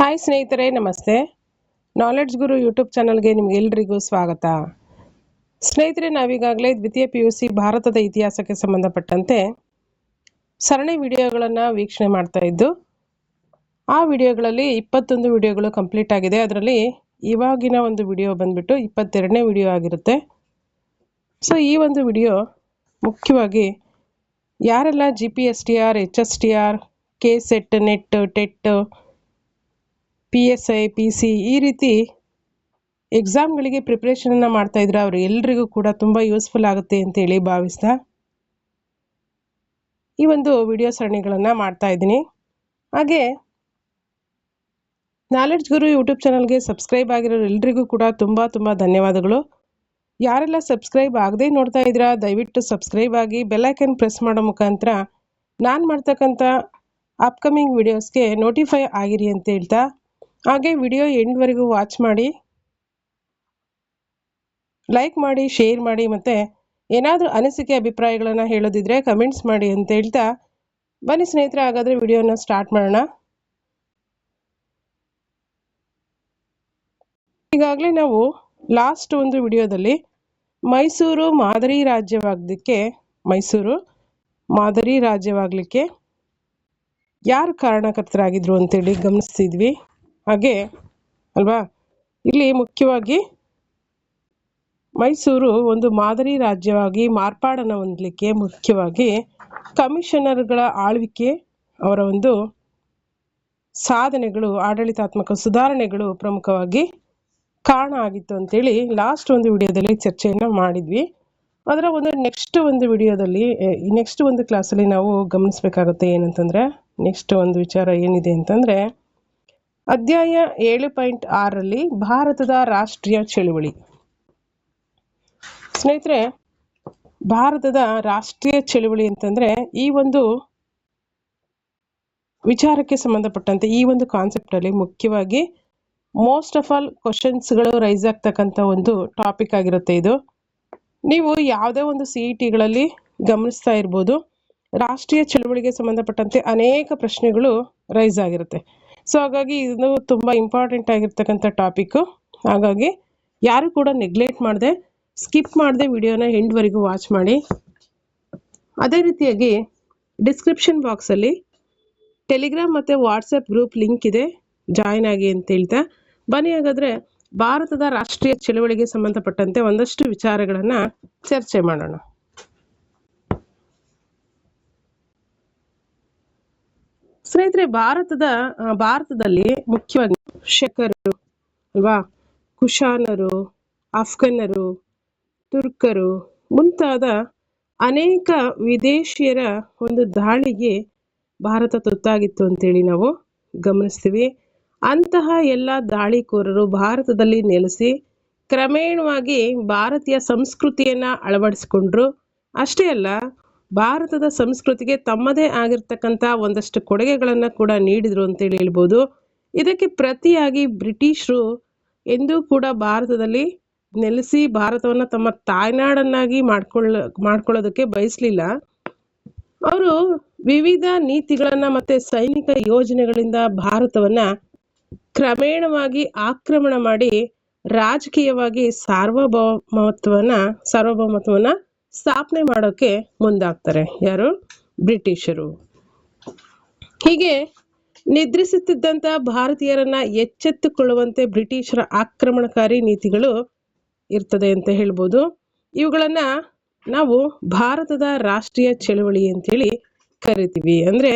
Hi ಸ್ನೇಹಿತರೆ, ನಮಸ್ತೆ. Knowledge ಗುರು YouTube ಚಾನಲ್ಗೆ ನಿಮಗೆಲ್ಲರಿಗೂ ಸ್ವಾಗತ. ಸ್ನೇಹಿತರೆ, ನಾವೀಗಾಗಲೇ ದ್ವಿತೀಯ PUC ಭಾರತದ ಇತಿಹಾಸಕ್ಕೆ ಸಂಬಂಧಪಟ್ಟಂತೆ ಸರಣಿ ವಿಡಿಯೋಗಳನ್ನು ವೀಕ್ಷಣೆ ಮಾಡ್ತಾ ಇದ್ದು, ಆ ವಿಡಿಯೋಗಳಲ್ಲಿ 21 ವಿಡಿಯೋಗಳು ಕಂಪ್ಲೀಟ್ ಆಗಿದೆ. ಅದರಲ್ಲಿ ಇವಾಗಿನ ಒಂದು ವಿಡಿಯೋ ಬಂದ್ಬಿಟ್ಟು 22ನೇ ವಿಡಿಯೋ ಆಗಿರುತ್ತೆ. ಸೊ ಈ ಒಂದು ವಿಡಿಯೋ ಮುಖ್ಯವಾಗಿ ಯಾರೆಲ್ಲ GPSTR, HSTR, KSET, net, TET, PSI, PC ಈ ರೀತಿ ಎಕ್ಸಾಮ್ಗಳಿಗೆ ಪ್ರಿಪ್ರೇಷನನ್ನು ಮಾಡ್ತಾ ಇದ್ರೆ ಅವರು ಎಲ್ರಿಗೂ ಕೂಡ ತುಂಬ ಯೂಸ್ಫುಲ್ ಆಗುತ್ತೆ ಅಂತೇಳಿ ಭಾವಿಸ್ತಾ ಈ ಒಂದು ವಿಡಿಯೋ ಸರಣಿಗಳನ್ನು ಮಾಡ್ತಾ ಇದ್ದೀನಿ. ಹಾಗೆ ನಾಲೆಡ್ಜ್ ಗುರು ಯೂಟ್ಯೂಬ್ ಚಾನಲ್ಗೆ ಸಬ್ಸ್ಕ್ರೈಬ್ ಆಗಿರೋರು ಎಲ್ರಿಗೂ ಕೂಡ ತುಂಬ ಧನ್ಯವಾದಗಳು. ಯಾರೆಲ್ಲ ಸಬ್ಸ್ಕ್ರೈಬ್ ಆಗದೆ ನೋಡ್ತಾ ಇದ್ದೀರಾ, ದಯವಿಟ್ಟು ಸಬ್ಸ್ಕ್ರೈಬ್ ಆಗಿ ಬೆಲ್ ಐಕನ್ ಪ್ರೆಸ್ ಮಾಡೋ ಮುಖಾಂತರ ನಾನು ಮಾಡ್ತಕ್ಕಂಥ ಅಪ್ಕಮಿಂಗ್ ವಿಡಿಯೋಸ್ಗೆ ನೋಟಿಫೈ ಆಗಿರಿ ಅಂತ ಹೇಳ್ತಾ, ಹಾಗೆ ವಿಡಿಯೋ ಎಂಡ್ವರೆಗೂ ವಾಚ್ ಮಾಡಿ, ಲೈಕ್ ಮಾಡಿ, ಶೇರ್ ಮಾಡಿ, ಮತ್ತು ಏನಾದರೂ ಅನಿಸಿಕೆ ಅಭಿಪ್ರಾಯಗಳನ್ನು ಹೇಳೋದಿದ್ರೆ ಕಮೆಂಟ್ಸ್ ಮಾಡಿ ಅಂತ ಹೇಳ್ತಾ, ಬನ್ನಿ ಸ್ನೇಹಿತರೆ, ಹಾಗಾದರೆ ವಿಡಿಯೋನ ಸ್ಟಾರ್ಟ್ ಮಾಡೋಣ. ಈಗಾಗಲೇ ನಾವು ಲಾಸ್ಟ್ ಒಂದು ವಿಡಿಯೋದಲ್ಲಿ ಮೈಸೂರು ಮಾದರಿ ರಾಜ್ಯವಾಗಲಿಕ್ಕೆ ಯಾರು ಕಾರಣಕರ್ತರಾಗಿದ್ರು ಅಂತೇಳಿ ಗಮನಿಸ್ತಿದ್ವಿ. ಹಾಗೆ ಅಲ್ವಾ, ಇಲ್ಲಿ ಮುಖ್ಯವಾಗಿ ಮೈಸೂರು ಒಂದು ಮಾದರಿ ರಾಜ್ಯವಾಗಿ ಮಾರ್ಪಾಡನ್ನು ಹೊಂದಲಿಕ್ಕೆ ಮುಖ್ಯವಾಗಿ ಕಮಿಷನರ್ಗಳ ಆಳ್ವಿಕೆ, ಅವರ ಒಂದು ಸಾಧನೆಗಳು, ಆಡಳಿತಾತ್ಮಕ ಸುಧಾರಣೆಗಳು ಪ್ರಮುಖವಾಗಿ ಕಾರಣ ಆಗಿತ್ತು ಅಂತೇಳಿ ಲಾಸ್ಟ್ ಒಂದು ವಿಡಿಯೋದಲ್ಲಿ ಚರ್ಚೆಯನ್ನು ಮಾಡಿದ್ವಿ. ಅದರ ಒಂದು ನೆಕ್ಸ್ಟ್ ಒಂದು ಕ್ಲಾಸಲ್ಲಿ ನಾವು ಗಮನಿಸಬೇಕಾಗುತ್ತೆ. ಏನಂತಂದರೆ, ನೆಕ್ಸ್ಟ್ ಒಂದು ವಿಚಾರ ಏನಿದೆ ಅಂತಂದರೆ, ಅಧ್ಯಾಯ 7.6ರಲ್ಲಿ ಭಾರತದ ರಾಷ್ಟ್ರೀಯ ಚಳುವಳಿ. ಸ್ನೇಹಿತರೆ, ಭಾರತದ ರಾಷ್ಟ್ರೀಯ ಚಳುವಳಿ ಅಂತಂದರೆ ಈ ಒಂದು ವಿಚಾರಕ್ಕೆ ಸಂಬಂಧಪಟ್ಟಂತೆ ಈ ಒಂದು ಕಾನ್ಸೆಪ್ಟಲ್ಲಿ ಮುಖ್ಯವಾಗಿ ಮೋಸ್ಟ್ ಆಫ್ ಆಲ್ ಕ್ವಶನ್ಸ್ಗಳು ರೈಸ್ ಆಗ್ತಕ್ಕಂಥ ಒಂದು ಟಾಪಿಕ್ ಆಗಿರುತ್ತೆ. ಇದು ನೀವು ಯಾವುದೇ ಒಂದು CETಗಳಲ್ಲಿ ಗಮನಿಸ್ತಾ ಇರ್ಬೋದು. ರಾಷ್ಟ್ರೀಯ ಚಳುವಳಿಗೆ ಸಂಬಂಧಪಟ್ಟಂತೆ ಅನೇಕ ಪ್ರಶ್ನೆಗಳು ರೈಸ್ ಆಗಿರುತ್ತೆ. ಸೊ ಹಾಗಾಗಿ ಇದು ತುಂಬ ಇಂಪಾರ್ಟೆಂಟ್ ಆಗಿರ್ತಕ್ಕಂಥ ಟಾಪಿಕ್ಕು. ಹಾಗಾಗಿ ಯಾರು ಕೂಡ ನೆಗ್ಲೆಕ್ಟ್ ಮಾಡದೆ, ಸ್ಕಿಪ್ ಮಾಡದೆ ವಿಡಿಯೋನ ಎಂಡ್ವರೆಗೂ ವಾಚ್ ಮಾಡಿ. ಅದೇ ರೀತಿಯಾಗಿ ಡಿಸ್ಕ್ರಿಪ್ಷನ್ ಬಾಕ್ಸಲ್ಲಿ ಟೆಲಿಗ್ರಾಮ್ ಮತ್ತು ವಾಟ್ಸಪ್ ಗ್ರೂಪ್ ಲಿಂಕ್ ಇದೆ, ಜಾಯ್ನ್ ಆಗಿ ಅಂತ ಹೇಳ್ತಾ, ಬನ್ನಿ ಹಾಗಾದರೆ ಭಾರತದ ರಾಷ್ಟ್ರೀಯ ಚಳುವಳಿಗೆ ಸಂಬಂಧಪಟ್ಟಂತೆ ಒಂದಷ್ಟು ವಿಚಾರಗಳನ್ನು ಚರ್ಚೆ ಮಾಡೋಣ. ಸ್ನೇಹಿತರೆ, ಭಾರತದಲ್ಲಿ ಮುಖ್ಯವಾಗಿ ಶಕರು ಅಲ್ವಾ, ಕುಶಾನರು, ಅಫ್ಘನ್ನರು, ತುರ್ಕರು ಮುಂತಾದ ಅನೇಕ ವಿದೇಶಿಯರ ಒಂದು ದಾಳಿಗೆ ಭಾರತ ತುತ್ತಾಗಿತ್ತು ಅಂತೇಳಿ ನಾವು ಗಮನಿಸ್ತೀವಿ. ಅಂತಹ ಎಲ್ಲ ದಾಳಿಕೋರರು ಭಾರತದಲ್ಲಿ ನೆಲೆಸಿ ಕ್ರಮೇಣವಾಗಿ ಭಾರತೀಯ ಸಂಸ್ಕೃತಿಯನ್ನು ಅಳವಡಿಸಿಕೊಂಡ್ರು. ಅಷ್ಟೇ ಅಲ್ಲ, ಭಾರತದ ಸಂಸ್ಕೃತಿಗೆ ತಮ್ಮದೇ ಆಗಿರ್ತಕ್ಕಂಥ ಒಂದಷ್ಟು ಕೊಡುಗೆಗಳನ್ನು ಕೂಡ ನೀಡಿದರು ಅಂತೇಳಿ ಹೇಳ್ಬೋದು. ಇದಕ್ಕೆ ಪ್ರತಿಯಾಗಿ ಬ್ರಿಟಿಷರು ಎಂದೂ ಕೂಡ ಭಾರತದಲ್ಲಿ ನೆಲೆಸಿ ಭಾರತವನ್ನು ತಮ್ಮ ತಾಯ್ನಾಡನ್ನಾಗಿ ಮಾಡ್ಕೊಳ್ಳೋದಕ್ಕೆ ಬಯಸಲಿಲ್ಲ. ಅವರು ವಿವಿಧ ನೀತಿಗಳನ್ನು ಮತ್ತು ಸೈನಿಕ ಯೋಜನೆಗಳಿಂದ ಭಾರತವನ್ನು ಕ್ರಮೇಣವಾಗಿ ಆಕ್ರಮಣ ಮಾಡಿ ರಾಜಕೀಯವಾಗಿ ಸಾರ್ವಭೌಮತ್ವವನ್ನು ಸ್ಥಾಪನೆ ಮಾಡೋಕ್ಕೆ ಮುಂದಾಗ್ತಾರೆ. ಯಾರು? ಬ್ರಿಟಿಷರು. ಹೀಗೆ ನಿದ್ರಿಸುತ್ತಿದ್ದಂಥ ಭಾರತೀಯರನ್ನ ಎಚ್ಚೆತ್ತುಕೊಳ್ಳುವಂತೆ ಬ್ರಿಟಿಷರ ಆಕ್ರಮಣಕಾರಿ ನೀತಿಗಳು ಇರ್ತದೆ ಅಂತ ಹೇಳ್ಬೋದು. ಇವುಗಳನ್ನು ನಾವು ಭಾರತದ ರಾಷ್ಟ್ರೀಯ ಚಳುವಳಿ ಅಂತೇಳಿ ಕರಿತೀವಿ. ಅಂದರೆ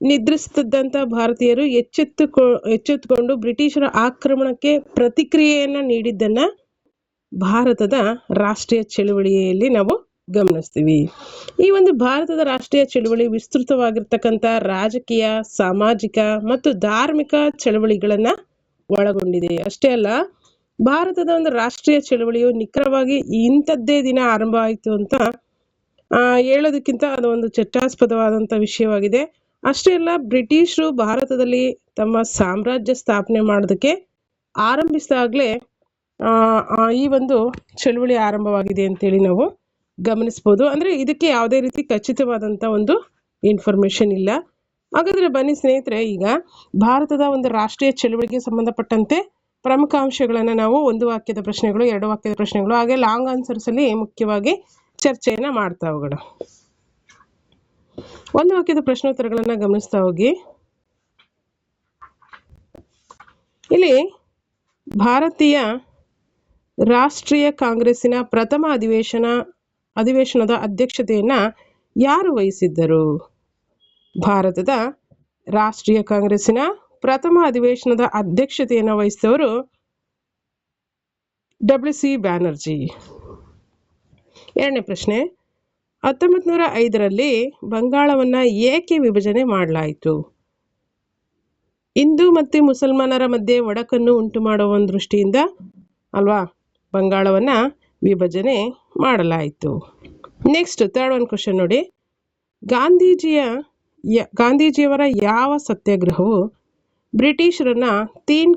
ನಿದ್ರಿಸುತ್ತಿದ್ದಂಥ ಭಾರತೀಯರು ಎಚ್ಚೆತ್ತುಕೊಂಡು ಬ್ರಿಟಿಷರ ಆಕ್ರಮಣಕ್ಕೆ ಪ್ರತಿಕ್ರಿಯೆಯನ್ನು ನೀಡಿದ್ದನ್ನು ಭಾರತದ ರಾಷ್ಟ್ರೀಯ ಚಳುವಳಿಯಲ್ಲಿ ನಾವು ಗಮನಿಸ್ತೀವಿ. ಈ ಒಂದು ಭಾರತದ ರಾಷ್ಟ್ರೀಯ ಚಳುವಳಿ ವಿಸ್ತೃತವಾಗಿರ್ತಕ್ಕಂಥ ರಾಜಕೀಯ, ಸಾಮಾಜಿಕ ಮತ್ತು ಧಾರ್ಮಿಕ ಚಳುವಳಿಗಳನ್ನು ಒಳಗೊಂಡಿದೆ. ಅಷ್ಟೇ ಅಲ್ಲ, ಭಾರತದ ಒಂದು ರಾಷ್ಟ್ರೀಯ ಚಳುವಳಿಯು ನಿಖರವಾಗಿ ಇಂಥದ್ದೇ ದಿನ ಆರಂಭ ಆಯಿತು ಅಂತ ಹೇಳೋದಕ್ಕಿಂತ ಅದು ಒಂದು ಚರ್ಚಾಸ್ಪದವಾದಂಥ ವಿಷಯವಾಗಿದೆ. ಅಷ್ಟೇ ಅಲ್ಲ, ಬ್ರಿಟಿಷರು ಭಾರತದಲ್ಲಿ ತಮ್ಮ ಸಾಮ್ರಾಜ್ಯ ಸ್ಥಾಪನೆ ಮಾಡೋದಕ್ಕೆ ಆರಂಭಿಸಿದಾಗಲೇ ಈ ಒಂದು ಚಳುವಳಿ ಆರಂಭವಾಗಿದೆ ಅಂತೇಳಿ ನಾವು ಗಮನಿಸ್ಬೋದು. ಅಂದರೆ ಇದಕ್ಕೆ ಯಾವುದೇ ರೀತಿ ಖಚಿತವಾದಂಥ ಒಂದು ಇನ್ಫಾರ್ಮೇಷನ್ ಇಲ್ಲ. ಹಾಗಾದರೆ ಬನ್ನಿ ಸ್ನೇಹಿತರೆ, ಈಗ ಭಾರತದ ಒಂದು ರಾಷ್ಟ್ರೀಯ ಚಳುವಳಿಗೆ ಸಂಬಂಧಪಟ್ಟಂತೆ ಪ್ರಮುಖ ಅಂಶಗಳನ್ನು ನಾವು ಒಂದು ವಾಕ್ಯದ ಪ್ರಶ್ನೆಗಳು, ಎರಡು ವಾಕ್ಯದ ಪ್ರಶ್ನೆಗಳು, ಹಾಗೆ ಲಾಂಗ್ ಆನ್ಸರ್ಸಲ್ಲಿ ಮುಖ್ಯವಾಗಿ ಚರ್ಚೆಯನ್ನು ಮಾಡ್ತಾ ಹೋಗೋಣ. ಒಂದು ವಾಕ್ಯದ ಪ್ರಶ್ನೋತ್ತರಗಳನ್ನು ಗಮನಿಸ್ತಾ ಹೋಗಿ. ಇಲ್ಲಿ ಭಾರತೀಯ ರಾಷ್ಟ್ರೀಯ ಕಾಂಗ್ರೆಸ್ಸಿನ ಪ್ರಥಮ ಅಧಿವೇಶನದ ಅಧ್ಯಕ್ಷತೆಯನ್ನು ಯಾರು ವಹಿಸಿದ್ದರು? ಭಾರತದ ರಾಷ್ಟ್ರೀಯ ಕಾಂಗ್ರೆಸ್ಸಿನ ಪ್ರಥಮ ಅಧಿವೇಶನದ ಅಧ್ಯಕ್ಷತೆಯನ್ನು ವಹಿಸಿದವರು WC ಬ್ಯಾನರ್ಜಿ. ಎರಡನೇ ಪ್ರಶ್ನೆ, 1905ರಲ್ಲಿ ಬಂಗಾಳವನ್ನು ಏಕೆ ವಿಭಜನೆ ಮಾಡಲಾಯಿತು? ಹಿಂದೂ ಮತ್ತು ಮುಸಲ್ಮಾನರ ಮಧ್ಯೆ ಒಡಕನ್ನು ಉಂಟು ಮಾಡುವ ಒಂದು ದೃಷ್ಟಿಯಿಂದ ಅಲ್ವಾ ಬಂಗಾಳವನ್ನು ವಿಭಜನೆ ಮಾಡಲಾಯಿತು. ನೆಕ್ಸ್ಟ್ ಥರ್ಡ್ ಒನ್ ಕ್ವಶನ್ ನೋಡಿ. ಗಾಂಧೀಜಿಯವರ ಯಾವ ಸತ್ಯಾಗ್ರಹವು ಬ್ರಿಟಿಷರನ್ನ ತೀನ್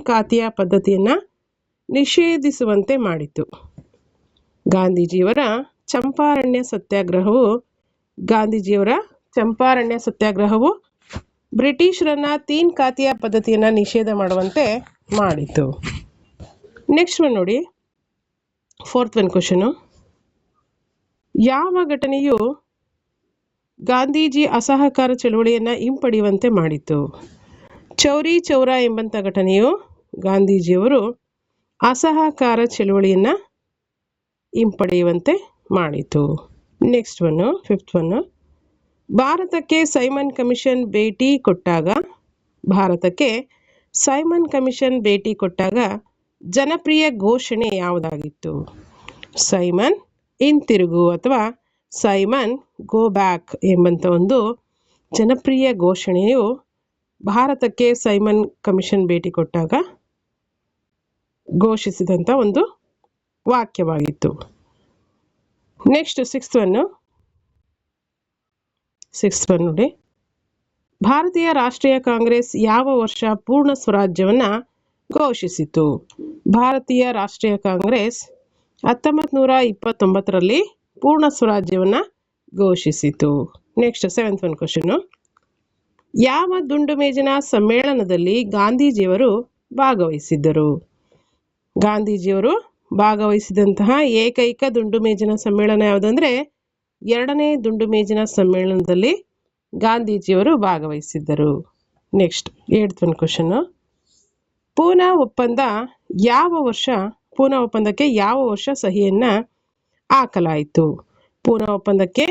ಖಾತಿಯ ಪದ್ಧತಿಯನ್ನು ನಿಷೇಧಿಸುವಂತೆ ಮಾಡಿತು? ಗಾಂಧೀಜಿಯವರ ಚಂಪಾರಣ್ಯ ಸತ್ಯಾಗ್ರಹವು ಬ್ರಿಟಿಷರನ್ನ ತೀನ್ ಖಾತಿಯ ಪದ್ಧತಿಯನ್ನು ನಿಷೇಧ ಮಾಡುವಂತೆ ಮಾಡಿತು. ನೆಕ್ಸ್ಟ್ ಒನ್ ನೋಡಿ, ಫೋರ್ತ್ ಒನ್ ಕ್ವಶನು. ಯಾವ ಘಟನೆಯು ಗಾಂಧೀಜಿ ಅಸಹಕಾರ ಚಳುವಳಿಯನ್ನು ಹಿಂಪಡೆಯುವಂತೆ ಮಾಡಿತು? ಚೌರಿ ಚೌರಾ ಎಂಬಂಥ ಘಟನೆಯು ಗಾಂಧೀಜಿಯವರು ಅಸಹಕಾರ ಚಳುವಳಿಯನ್ನು ಹಿಂಪಡೆಯುವಂತೆ ಮಾಡಿತು. Next one, fifth one. ಭಾರತಕ್ಕೆ ಸೈಮನ್ ಕಮಿಷನ್ ಭೇಟಿ ಕೊಟ್ಟಾಗ ಜನಪ್ರಿಯ ಘೋಷಣೆ ಯಾವುದಾಗಿತ್ತು? ಸೈಮನ್ ಹಿಂತಿರುಗು ಅಥವಾ ಸೈಮನ್ ಗೋ ಬ್ಯಾಕ್ ಎಂಬಂಥ ಒಂದು ಜನಪ್ರಿಯ ಘೋಷಣೆಯು ಭಾರತಕ್ಕೆ ಸೈಮನ್ ಕಮಿಷನ್ ಭೇಟಿ ಕೊಟ್ಟಾಗ ಘೋಷಿಸಿದಂಥ ಒಂದು ವಾಕ್ಯವಾಗಿತ್ತು. ನೆಕ್ಸ್ಟ್ ಸಿಕ್ಸ್ತ್ ಒನ್ ನೋಡಿ. ಭಾರತೀಯ ರಾಷ್ಟ್ರೀಯ ಕಾಂಗ್ರೆಸ್ ಯಾವ ವರ್ಷ ಪೂರ್ಣ ಸ್ವರಾಜ್ಯವನ್ನು ಘೋಷಿಸಿತು? ಭಾರತೀಯ ರಾಷ್ಟ್ರೀಯ ಕಾಂಗ್ರೆಸ್ 1929ರಲ್ಲಿ ಪೂರ್ಣ ಸ್ವರಾಜ್ಯವನ್ನು ಘೋಷಿಸಿತು. Next seventh one question. ಯಾವ ದುಂಡು ಮೇಜಿನ ಸಮ್ಮೇಳನದಲ್ಲಿ ಗಾಂಧೀಜಿಯವರು ಭಾಗವಹಿಸಿದ್ದರು? ಗಾಂಧೀಜಿಯವರು ಭಾಗವಹಿಸಿದಂತಹ ಏಕೈಕ ದುಂಡು ಮೇಜಿನ ಸಮ್ಮೇಳನ ಯಾವುದಂದರೆ ಎರಡನೇ ದುಂಡು ಮೇಜಿನ ಸಮ್ಮೇಳನದಲ್ಲಿ ಗಾಂಧೀಜಿಯವರು ಭಾಗವಹಿಸಿದ್ದರು. Next ಏಳ್ತ್ one question. ಪೂನಾ ಒಪ್ಪಂದಕ್ಕೆ ಯಾವ ವರ್ಷ ಸಹಿಯನ್ನು ಹಾಕಲಾಯಿತು? ಪೂನಾ ಒಪ್ಪಂದಕ್ಕೆ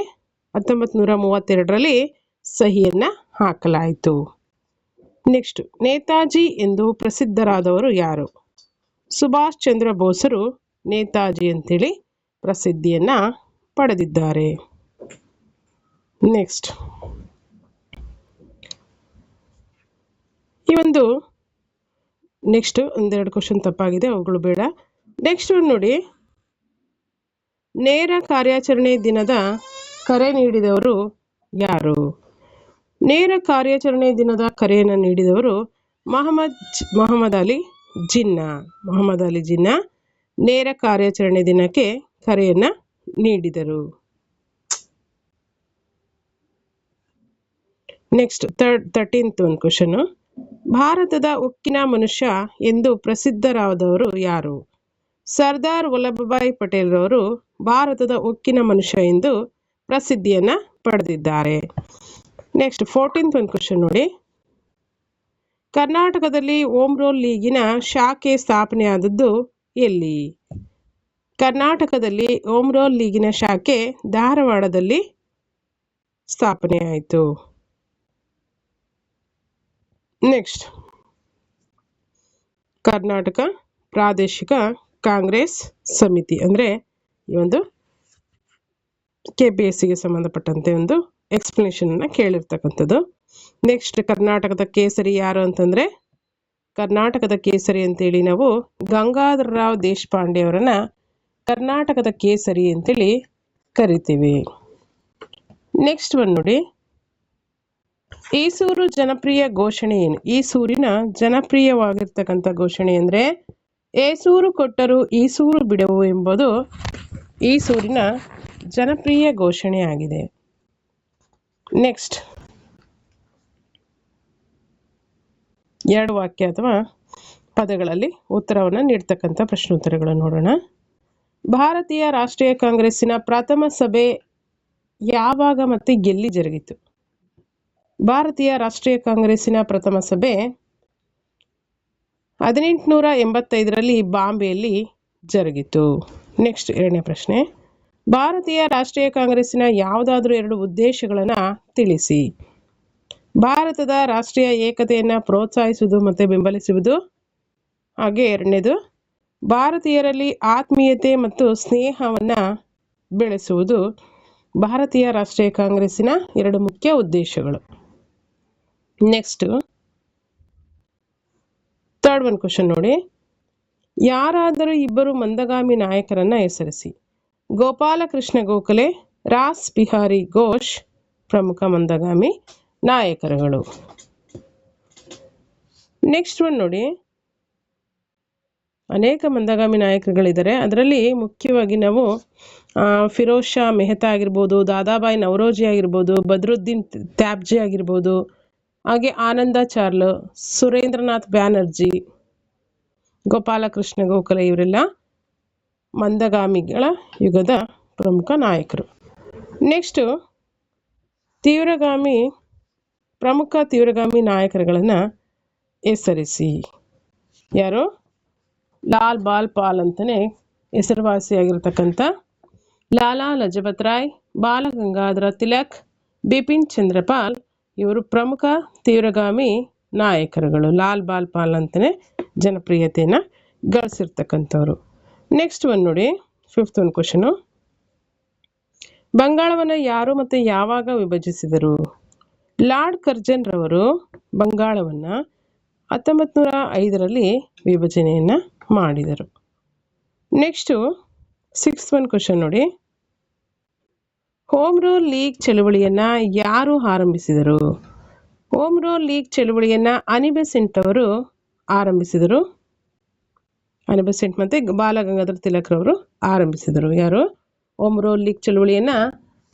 1932ರಲ್ಲಿ ಸಹಿಯನ್ನು ಹಾಕಲಾಯಿತು. ನೆಕ್ಸ್ಟ್, ನೇತಾಜಿ ಎಂದು ಪ್ರಸಿದ್ಧರಾದವರು ಯಾರು? ಸುಭಾಷ್ ಚಂದ್ರ ಬೋಸರು ನೇತಾಜಿ ಅಂತೇಳಿ ಪ್ರಸಿದ್ಧಿಯನ್ನು ಪಡೆದಿದ್ದಾರೆ. ನೆಕ್ಸ್ಟ್, ಒಂದೆರಡು ಕ್ವಶನ್ ತಪ್ಪಾಗಿದೆ, ಅವುಗಳು ಬೇಡ. ನೆಕ್ಸ್ಟ್ ಒಂದು ನೋಡಿ, ನೇರ ಕಾರ್ಯಾಚರಣೆ ದಿನದ ಕರೆ ನೀಡಿದವರು ಯಾರು? ನೇರ ಕಾರ್ಯಾಚರಣೆ ದಿನದ ಕರೆಯನ್ನು ನೀಡಿದವರು ಮೊಹಮ್ಮದ್ ಅಲಿ ಜಿನ್ನಾ ನೇರ ಕಾರ್ಯಾಚರಣೆ ದಿನಕ್ಕೆ ಕರೆಯನ್ನು ನೀಡಿದರು. ನೆಕ್ಸ್ಟ್ 13th ಒಂದು ಕ್ವಶನು. ಭಾರತದ ಉಕ್ಕಿನ ಮನುಷ್ಯ ಎಂದು ಪ್ರಸಿದ್ಧರಾದವರು ಯಾರು? ಸರ್ದಾರ್ ವಲ್ಲಭಭಾಯ್ ಪಟೇಲ್ ರವರು ಭಾರತದ ಉಕ್ಕಿನ ಮನುಷ್ಯ ಎಂದು ಪ್ರಸಿದ್ಧಿಯನ್ನು ಪಡೆದಿದ್ದಾರೆ. ನೆಕ್ಸ್ಟ್ 14th ಒಂದು ಕ್ವಶನ್ ನೋಡಿ. ಕರ್ನಾಟಕದಲ್ಲಿ ಹೋಮ್ ರೂಲ್ ಲೀಗಿನ ಶಾಖೆ ಸ್ಥಾಪನೆಯಾದದ್ದು ಎಲ್ಲಿ? ಕರ್ನಾಟಕದಲ್ಲಿ ಹೋಮ್ ರೂಲ್ ಲೀಗಿನ ಶಾಖೆ ಧಾರವಾಡದಲ್ಲಿ ಸ್ಥಾಪನೆಯಾಯಿತು. ನೆಕ್ಸ್ಟ್, ಕರ್ನಾಟಕ ಪ್ರಾದೇಶಿಕ ಕಾಂಗ್ರೆಸ್ ಸಮಿತಿ ಅಂದರೆ ಈ ಒಂದು KPSCಗೆ ಸಂಬಂಧಪಟ್ಟಂತೆ ಒಂದು ಎಕ್ಸ್ಪ್ಲನೇಷನನ್ನು ಕೇಳಿರ್ತಕ್ಕಂಥದ್ದು. ನೆಕ್ಸ್ಟ್, ಕರ್ನಾಟಕದ ಕೇಸರಿ ಯಾರು ಅಂತಂದರೆ, ಕರ್ನಾಟಕದ ಕೇಸರಿ ಅಂತೇಳಿ ನಾವು ಗಂಗಾಧರರಾವ್ ದೇಶಪಾಂಡೆ ಅವರನ್ನು ಕರ್ನಾಟಕದ ಕೇಸರಿ ಅಂತೇಳಿ ಕರಿತೀವಿ. ನೆಕ್ಸ್ಟ್ ಒಂದು ನೋಡಿ, ಈಸೂರು ಜನಪ್ರಿಯ ಘೋಷಣೆ ಏನು? ಈಸೂರಿನ ಜನಪ್ರಿಯವಾಗಿರ್ತಕ್ಕಂಥ ಘೋಷಣೆ ಅಂದರೆ ಏಸೂರು ಕೊಟ್ಟರು ಈಸೂರು ಬಿಡವು ಎಂಬುದು ಈಸೂರಿನ ಜನಪ್ರಿಯ ಘೋಷಣೆ ಆಗಿದೆ. ನೆಕ್ಸ್ಟ್ 2 ವಾಕ್ಯ ಅಥವಾ ಪದಗಳಲ್ಲಿ ಉತ್ತರವನ್ನು ನೀಡ್ತಕ್ಕಂಥ ಪ್ರಶ್ನೋತ್ತರಗಳನ್ನು ನೋಡೋಣ. ಭಾರತೀಯ ರಾಷ್ಟ್ರೀಯ ಕಾಂಗ್ರೆಸ್ಸಿನ ಪ್ರಥಮ ಸಭೆ ಯಾವಾಗ ಮತ್ತು ಎಲ್ಲಿ ಜರುಗಿತು? ಭಾರತೀಯ ರಾಷ್ಟ್ರೀಯ ಕಾಂಗ್ರೆಸ್ಸಿನ ಪ್ರಥಮ ಸಭೆ 1885ರಲ್ಲಿ ಬಾಂಬೆಯಲ್ಲಿ ಜರುಗಿತು. ನೆಕ್ಸ್ಟ್ 2ನೇ ಪ್ರಶ್ನೆ. ಭಾರತೀಯ ರಾಷ್ಟ್ರೀಯ ಕಾಂಗ್ರೆಸ್ಸಿನ ಯಾವುದಾದ್ರೂ 2 ಉದ್ದೇಶಗಳನ್ನು ತಿಳಿಸಿ. ಭಾರತದ ರಾಷ್ಟ್ರೀಯ ಏಕತೆಯನ್ನು ಪ್ರೋತ್ಸಾಹಿಸುವುದು ಮತ್ತು ಬೆಂಬಲಿಸುವುದು. ಹಾಗೆ 2ನೇದು ಭಾರತೀಯರಲ್ಲಿ ಆತ್ಮೀಯತೆ ಮತ್ತು ಸ್ನೇಹವನ್ನು ಬೆಳೆಸುವುದು ಭಾರತೀಯ ರಾಷ್ಟ್ರೀಯ ಕಾಂಗ್ರೆಸ್ಸಿನ 2 ಮುಖ್ಯ ಉದ್ದೇಶಗಳು. ನೆಕ್ಸ್ಟ್ 3rd one ಕ್ವಶನ್ ನೋಡಿ. ಯಾರಾದರೂ 2 ಮಂದಗಾಮಿ ನಾಯಕರನ್ನು ಹೆಸರಿಸಿ. ಗೋಪಾಲಕೃಷ್ಣ ಗೋಖಲೆ, ರಾಸ್ ಬಿಹಾರಿ ಘೋಷ್ ಪ್ರಮುಖ ಮಂದಗಾಮಿ ನಾಯಕರುಗಳು. ನೆಕ್ಸ್ಟ್ ಒನ್ ನೋಡಿ. ಅನೇಕ ಮಂದಗಾಮಿ ನಾಯಕರುಗಳಿದ್ದಾರೆ. ಅದರಲ್ಲಿ ಮುಖ್ಯವಾಗಿ ನಾವು ಫಿರೋಜ್ ಶಾ ಮೆಹ್ತಾ ಆಗಿರ್ಬೋದು, ದಾದಾಬಾಯಿ ನವರೋಜಿ ಆಗಿರ್ಬೋದು, ಬದ್ರುದ್ದೀನ್ ತ್ಯಾಬ್ಜಿ ಆಗಿರ್ಬೋದು, ಹಾಗೆ ಆನಂದಾಚಾರ್ಲ, ಸುರೇಂದ್ರನಾಥ್ ಬ್ಯಾನರ್ಜಿ, ಗೋಪಾಲಕೃಷ್ಣ ಗೋಖಲೆ ಇವರೆಲ್ಲ ಮಂದಗಾಮಿಗಳ ಯುಗದ ಪ್ರಮುಖ ನಾಯಕರು. ನೆಕ್ಸ್ಟು ಪ್ರಮುಖ ತೀವ್ರಗಾಮಿ ನಾಯಕರುಗಳನ್ನು ಹೆಸರಿಸಿ. ಯಾರು? ಲಾಲ್ ಬಾಲ್ ಪಾಲ್ ಅಂತಲೇ ಹೆಸರುವಾಸಿಯಾಗಿರ್ತಕ್ಕಂಥ ಲಾಲಾ ಲಜಪತ್ ರಾಯ್, ಬಾಲ ಗಂಗಾಧರ ತಿಲಕ್, ಬಿಪಿನ್ ಚಂದ್ರಪಾಲ್ ಇವರು ಪ್ರಮುಖ ತೀವ್ರಗಾಮಿ ನಾಯಕರುಗಳು. ಲಾಲ್ ಬಾಲ್ ಪಾಲ್ ಅಂತಲೇ ಜನಪ್ರಿಯತೆಯನ್ನು ಗಳಿಸಿರ್ತಕ್ಕಂಥವ್ರು. ನೆಕ್ಸ್ಟ್ ಒನ್ ನೋಡಿ. 5th one question. ಬಂಗಾಳವನ್ನು ಯಾರು ಮತ್ತು ಯಾವಾಗ ವಿಭಜಿಸಿದರು? ಲಾರ್ಡ್ ಕರ್ಜನ್ ರವರು ಬಂಗಾಳವನ್ನು 1905ರಲ್ಲಿ ವಿಭಜನೆಯನ್ನು ಮಾಡಿದರು. ನೆಕ್ಸ್ಟು 6th one ಕ್ವಶನ್ ನೋಡಿ. ಹೋಮ್ ರೂಲ್ ಲೀಗ್ ಚಳುವಳಿಯನ್ನು ಯಾರು ಆರಂಭಿಸಿದರು? ಹೋಮ್ ರೂಲ್ ಲೀಗ್ ಚಳುವಳಿಯನ್ನು ಅನಿ ಬೆಸೆಂಟ್ ಅವರು ಆರಂಭಿಸಿದರು. ಅನಿ ಬೆಸೆಂಟ್ ಮತ್ತು ಬಾಲ ಗಂಗಾಧರ ತಿಲಕ್ ರವರು ಆರಂಭಿಸಿದರು. ಯಾರು? ಹೋಮ್ ರೂಲ್ ಲೀಗ್ ಚಳುವಳಿಯನ್ನು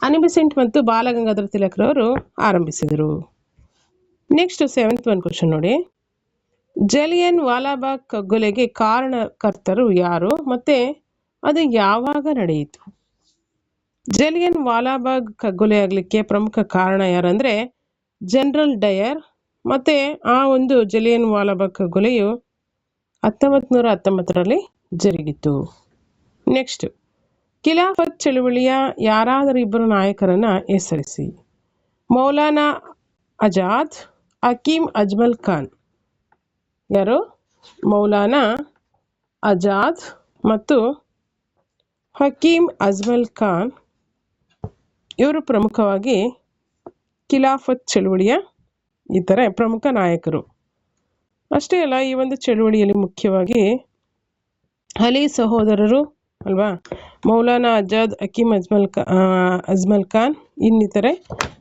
ಅನಿ ಬೆಸೆಂಟ್ ಮತ್ತು ಬಾಲ ಗಂಗಾಧರ ತಿಲಕ್ ರವರು ಆರಂಭಿಸಿದರು. ನೆಕ್ಸ್ಟ್ 7th one ಕ್ವಶನ್ ನೋಡಿ. ಜಲಿಯನ್ ವಾಲಾಬಾಗ್ ಕಗ್ಗೊಲೆಗೆ ಕಾರಣಕರ್ತರು ಯಾರು ಮತ್ತು ಅದು ಯಾವಾಗ ನಡೆಯಿತು? ಜಲಿಯನ್ ವಾಲಾಬಾಗ್ ಕಗ್ಗೊಲೆ ಆಗಲಿಕ್ಕೆ ಪ್ರಮುಖ ಕಾರಣ ಯಾರಂದರೆ ಜನರಲ್ ಡಯರ್. ಮತ್ತು ಆ ಒಂದು ಜಲಿಯನ್ ವಾಲಾಬಾಗ್ ಕಗ್ಗೊಲೆಯು 1919ರಲ್ಲಿ ಜರುಗಿತು. ನೆಕ್ಸ್ಟ್ ಖಿಲಾಫತ್ ಚಳುವಳಿಯ ಯಾರಾದರೂ 2 ನಾಯಕರನ್ನು ಹೆಸರಿಸಿ. ಮೌಲಾನಾ ಆಜಾದ್, ಹಕೀಮ್ ಅಜ್ಮಲ್ ಖಾನ್. ಯಾರು? ಮೌಲಾನಾ ಆಜಾದ್ ಮತ್ತು ಹಕೀಮ್ ಅಜ್ಮಲ್ ಖಾನ್ ಇವರು ಪ್ರಮುಖವಾಗಿ ಖಿಲಾಫತ್ ಚಳುವಳಿಯ ಪ್ರಮುಖ ನಾಯಕರು. ಅಷ್ಟೇ ಅಲ್ಲ, ಈ ಒಂದು ಚಳುವಳಿಯಲ್ಲಿ ಮುಖ್ಯವಾಗಿ ಅಲಿ ಸಹೋದರರು ಅಲ್ವಾ, ಮೌಲಾನಾ ಆಜಾದ್, ಹಕೀಮ್ ಅಜ್ಮಲ್ ಖಾನ್ ಇನ್ನಿತರೆ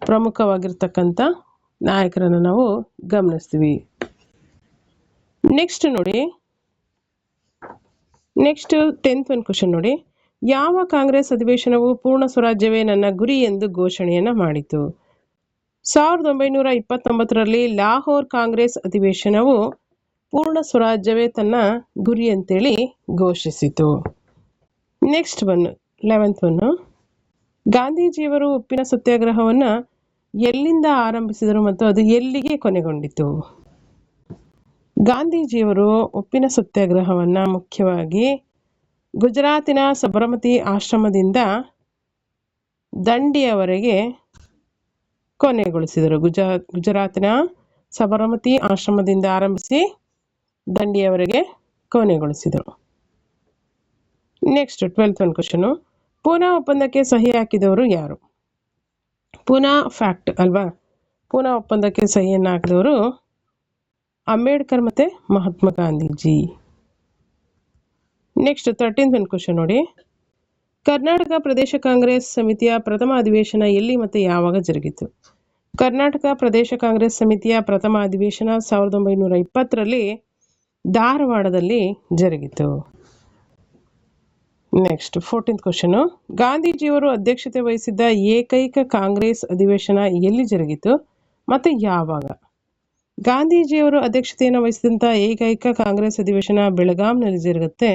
ಪ್ರಮುಖವಾಗಿರ್ತಕ್ಕಂಥ ನಾಯಕರನ್ನು ನಾವು ಗಮನಿಸ್ತೀವಿ. ನೆಕ್ಸ್ಟ್ ನೋಡಿ. ನೆಕ್ಸ್ಟ್ 10th one ಕ್ವಶನ್ ನೋಡಿ. ಯಾವ ಕಾಂಗ್ರೆಸ್ ಅಧಿವೇಶನವು ಪೂರ್ಣ ಸ್ವರಾಜ್ಯವೇ ನನ್ನ ಗುರಿ ಎಂದು ಘೋಷಣೆಯನ್ನು ಮಾಡಿತು? 1929ರಲ್ಲಿ ಲಾಹೋರ್ ಕಾಂಗ್ರೆಸ್ ಅಧಿವೇಶನವು ಪೂರ್ಣ ಸ್ವರಾಜ್ಯವೇ ತನ್ನ ಗುರಿ ಅಂತೇಳಿ ಘೋಷಿಸಿತು. Next 11th one. ಗಾಂಧೀಜಿಯವರು ಉಪ್ಪಿನ ಸತ್ಯಾಗ್ರಹವನ್ನು ಎಲ್ಲಿಂದ ಆರಂಭಿಸಿದರು ಮತ್ತು ಅದು ಎಲ್ಲಿಗೆ ಕೊನೆಗೊಂಡಿತು? ಗಾಂಧೀಜಿಯವರು ಉಪ್ಪಿನ ಸತ್ಯಾಗ್ರಹವನ್ನು ಮುಖ್ಯವಾಗಿ ಗುಜರಾತಿನ ಸಬರಮತಿ ಆಶ್ರಮದಿಂದ ದಂಡಿಯವರೆಗೆ ಕೊನೆಗೊಳಿಸಿದರು. ಗುಜರಾತಿನ ಸಬರಮತಿ ಆಶ್ರಮದಿಂದ ಆರಂಭಿಸಿ ದಂಡಿಯವರೆಗೆ ಕೊನೆಗೊಳಿಸಿದರು. Next 12th one question. Poona ಒಪ್ಪಂದಕ್ಕೆ ಸಹಿ ಹಾಕಿದವರು ಯಾರು? ಪೂನಾ ಫ್ಯಾಕ್ಟ್ ಅಲ್ವಾ, ಪೂನಾ ಒಪ್ಪಂದಕ್ಕೆ ಸಹಿಯನ್ನು ಹಾಕಿದವರು ಅಂಬೇಡ್ಕರ್ ಮತ್ತು Mahatma Gandhiji. Next 13th one question ನೋಡಿ. ಕರ್ನಾಟಕ ಪ್ರದೇಶ ಕಾಂಗ್ರೆಸ್ ಸಮಿತಿಯ ಪ್ರಥಮ ಅಧಿವೇಶನ ಎಲ್ಲಿ ಮತ್ತು ಯಾವಾಗ ಜರುಗಿತು? ಕರ್ನಾಟಕ ಪ್ರದೇಶ ಕಾಂಗ್ರೆಸ್ ಸಮಿತಿಯ ಪ್ರಥಮ ಅಧಿವೇಶನ 1920ರಲ್ಲಿ ಧಾರವಾಡದಲ್ಲಿ ಜರುಗಿತು. Next 14th question. ಗಾಂಧೀಜಿಯವರು ಅಧ್ಯಕ್ಷತೆ ವಹಿಸಿದ್ದ ಏಕೈಕ ಕಾಂಗ್ರೆಸ್ ಅಧಿವೇಶನ ಎಲ್ಲಿ ಜರುಗಿತು ಮತ್ತು ಯಾವಾಗ? ಗಾಂಧೀಜಿಯವರು ಅಧ್ಯಕ್ಷತೆಯನ್ನು ವಹಿಸಿದಂಥ ಏಕೈಕ ಕಾಂಗ್ರೆಸ್ ಅಧಿವೇಶನ ಬೆಳಗಾಂನಲ್ಲಿ ಜರುಗುತ್ತೆ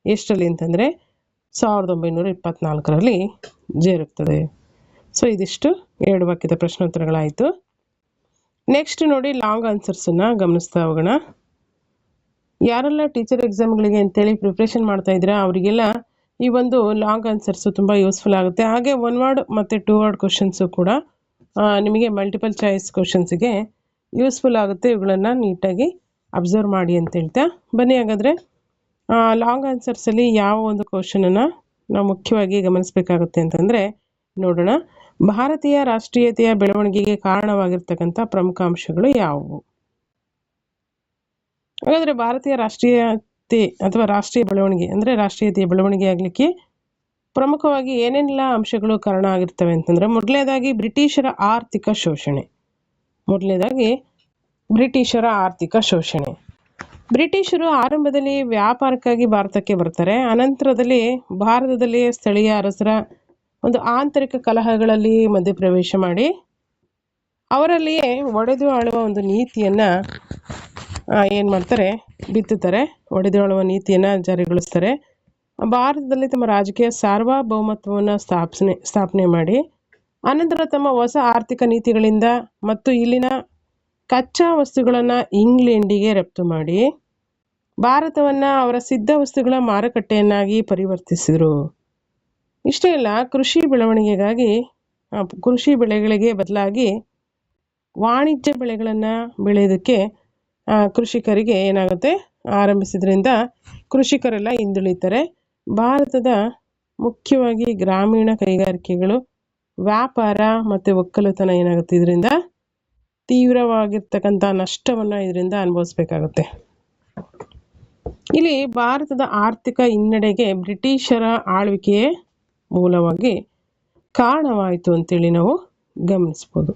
ಎಷ್ಟರಲ್ಲಿ ಅಂತಂದರೆ 1924ರಲ್ಲಿ ಜರುಗ್ತದೆ. ಸೊ ಇದಿಷ್ಟು 2 ವಾಕ್ಯದ ಪ್ರಶ್ನೋತ್ತರಗಳಾಯಿತು. ನೆಕ್ಸ್ಟ್ ನೋಡಿ ಲಾಂಗ್ ಆನ್ಸರ್ಸನ್ನು ಗಮನಿಸ್ತಾ ಹೋಗೋಣ. ಯಾರೆಲ್ಲ ಟೀಚರ್ ಎಕ್ಸಾಮ್ಗಳಿಗೆ ಅಂತೇಳಿ ಪ್ರಿಪ್ರೇಷನ್ ಮಾಡ್ತಾ ಇದ್ದೀರಾ ಅವರಿಗೆಲ್ಲ ಈ ಒಂದು ಲಾಂಗ್ ಆನ್ಸರ್ಸು ತುಂಬ ಯೂಸ್ಫುಲ್ ಆಗುತ್ತೆ. ಹಾಗೆ 1 ವರ್ಡ್ ಮತ್ತು 2 ವರ್ಡ್ ಕ್ವಶನ್ಸು ಕೂಡ ನಿಮಗೆ ಮಲ್ಟಿಪಲ್ ಚಾಯ್ಸ್ ಕ್ವಶನ್ಸಿಗೆ ಯೂಸ್ಫುಲ್ ಆಗುತ್ತೆ. ಇವುಗಳನ್ನು ನೀಟಾಗಿ ಅಬ್ಸರ್ವ್ ಮಾಡಿ ಅಂತ ಹೇಳ್ತಾ ಬನ್ನಿ. ಹಾಗಾದರೆ ಲಾಂಗ್ ಆನ್ಸರ್ಸಲ್ಲಿ ಯಾವ ಒಂದು ಕ್ವಶನನ್ನು ನಾವು ಮುಖ್ಯವಾಗಿ ಗಮನಿಸಬೇಕಾಗುತ್ತೆ ಅಂತಂದರೆ ನೋಡೋಣ. ಭಾರತೀಯ ರಾಷ್ಟ್ರೀಯತೆಯ ಬೆಳವಣಿಗೆಗೆ ಕಾರಣವಾಗಿರ್ತಕ್ಕಂಥ ಪ್ರಮುಖ ಅಂಶಗಳು ಯಾವುವು? ಹಾಗಾದರೆ ಭಾರತೀಯ ರಾಷ್ಟ್ರೀಯತೆ ಅಥವಾ ರಾಷ್ಟ್ರೀಯ ಬೆಳವಣಿಗೆ ಅಂದರೆ ರಾಷ್ಟ್ರೀಯತೆಯ ಬೆಳವಣಿಗೆ ಆಗಲಿಕ್ಕೆ ಪ್ರಮುಖವಾಗಿ ಏನೆಲ್ಲ ಅಂಶಗಳು ಕಾರಣ ಆಗಿರ್ತವೆ ಅಂತಂದರೆ ಮೊದಲನೇದಾಗಿ ಬ್ರಿಟಿಷರ ಆರ್ಥಿಕ ಶೋಷಣೆ. ಬ್ರಿಟಿಷರು ಆರಂಭದಲ್ಲಿ ವ್ಯಾಪಾರಕ್ಕಾಗಿ ಭಾರತಕ್ಕೆ ಬರ್ತಾರೆ. ಅನಂತರದಲ್ಲಿ ಭಾರತದಲ್ಲಿ ಸ್ಥಳೀಯ ಅರಸರ ಒಂದು ಆಂತರಿಕ ಕಲಹಗಳಲ್ಲಿ ಮಧ್ಯಪ್ರವೇಶ ಮಾಡಿ ಅವರಲ್ಲಿಯೇ ಒಡೆದು ಆಳುವ ಒಂದು ನೀತಿಯನ್ನು ಏನು ಮಾಡ್ತಾರೆ, ಬಿತ್ತುತ್ತಾರೆ. ಒಡೆದು ಆಳುವ ನೀತಿಯನ್ನು ಜಾರಿಗೊಳಿಸ್ತಾರೆ. ಭಾರತದಲ್ಲಿ ತಮ್ಮ ರಾಜಕೀಯ ಸಾರ್ವಭೌಮತ್ವವನ್ನು ಸ್ಥಾಪನೆ ಮಾಡಿ ಅನಂತರ ತಮ್ಮ ಹೊಸ ಆರ್ಥಿಕ ನೀತಿಗಳಿಂದ ಮತ್ತು ಇಲ್ಲಿನ ಕಚ್ಚಾ ವಸ್ತುಗಳನ್ನು ಇಂಗ್ಲೆಂಡಿಗೆ ರಫ್ತು ಮಾಡಿ ಭಾರತವನ್ನು ಅವರ ಸಿದ್ಧ ವಸ್ತುಗಳ ಮಾರುಕಟ್ಟೆಯನ್ನಾಗಿ ಪರಿವರ್ತಿಸಿದರು. ಇಷ್ಟೇ ಅಲ್ಲ, ಕೃಷಿ ಬೆಳೆಗಳಿಗೆ ಬದಲಾಗಿ ವಾಣಿಜ್ಯ ಬೆಳೆಗಳನ್ನು ಬೆಳೆಯೋದಕ್ಕೆ ಕೃಷಿಕರಿಗೆ ಏನಾಗುತ್ತೆ ಆರಂಭಿಸಿದ್ರಿಂದ ಕೃಷಿಕರೆಲ್ಲ ಹಿಂದುಳಿತಾರೆ. ಭಾರತದ ಮುಖ್ಯವಾಗಿ ಗ್ರಾಮೀಣ ಕೈಗಾರಿಕೆಗಳು, ವ್ಯಾಪಾರ ಮತ್ತು ಒಕ್ಕಲುತನ ಏನಾಗುತ್ತೆ ಇದರಿಂದ ತೀವ್ರವಾಗಿರ್ತಕ್ಕಂಥ ನಷ್ಟವನ್ನು ಇದರಿಂದ ಅನುಭವಿಸ್ಬೇಕಾಗುತ್ತೆ. ಇಲ್ಲಿ ಭಾರತದ ಆರ್ಥಿಕ ಹಿನ್ನಡೆಗೆ ಬ್ರಿಟಿಷರ ಆಳ್ವಿಕೆಯೇ ಮೂಲವಾಗಿ ಕಾರಣವಾಯಿತು ಅಂತೇಳಿ ನಾವು ಗಮನಿಸ್ಬೋದು.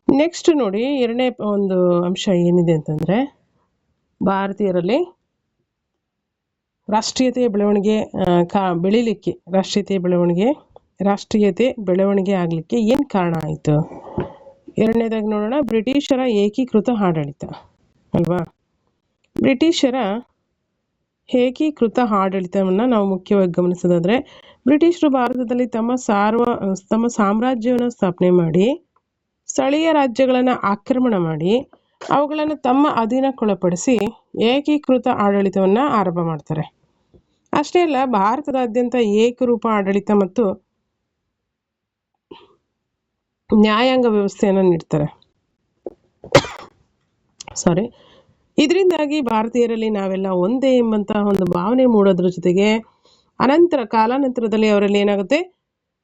ನೆಕ್ಸ್ಟ್ ನೋಡಿ, ಎರಡನೇ ಒಂದು ಅಂಶ ಏನಿದೆ ಅಂತಂದರೆ ಭಾರತೀಯರಲ್ಲಿ ರಾಷ್ಟ್ರೀಯತೆ ಬೆಳವಣಿಗೆ ಆಗಲಿಕ್ಕೆ ಏನು ಕಾರಣ ಆಯಿತು? ಎರಡನೇದಾಗಿ ನೋಡೋಣ, ಬ್ರಿಟಿಷರ ಏಕೀಕೃತ ಆಡಳಿತ ಅಲ್ವಾ. ಬ್ರಿಟಿಷರ ಏಕೀಕೃತ ಆಡಳಿತವನ್ನು ನಾವು ಮುಖ್ಯವಾಗಿ ಗಮನಿಸೋದಾದರೆ ಬ್ರಿಟಿಷರು ಭಾರತದಲ್ಲಿ ತಮ್ಮ ಸಾಮ್ರಾಜ್ಯವನ್ನು ಸ್ಥಾಪನೆ ಮಾಡಿ ಸ್ಥಳೀಯ ರಾಜ್ಯಗಳನ್ನು ಆಕ್ರಮಣ ಮಾಡಿ ಅವುಗಳನ್ನು ತಮ್ಮ ಅಧೀನಕ್ಕೊಳಪಡಿಸಿ ಏಕೀಕೃತ ಆಡಳಿತವನ್ನು ಆರಂಭ ಮಾಡ್ತಾರೆ. ಅಷ್ಟೇ ಅಲ್ಲ, ಭಾರತದಾದ್ಯಂತ ಏಕರೂಪ ಆಡಳಿತ ಮತ್ತು ನ್ಯಾಯಾಂಗ ವ್ಯವಸ್ಥೆಯನ್ನು ನೀಡ್ತಾರೆ. ಇದರಿಂದಾಗಿ ಭಾರತೀಯರಲ್ಲಿ ನಾವೆಲ್ಲ ಒಂದೇ ಎಂಬಂತಹ ಒಂದು ಭಾವನೆ ಮೂಡೋದ್ರ ಜೊತೆಗೆ ಕಾಲಾನಂತರದಲ್ಲಿ ಅವರಲ್ಲಿ ಏನಾಗುತ್ತೆ,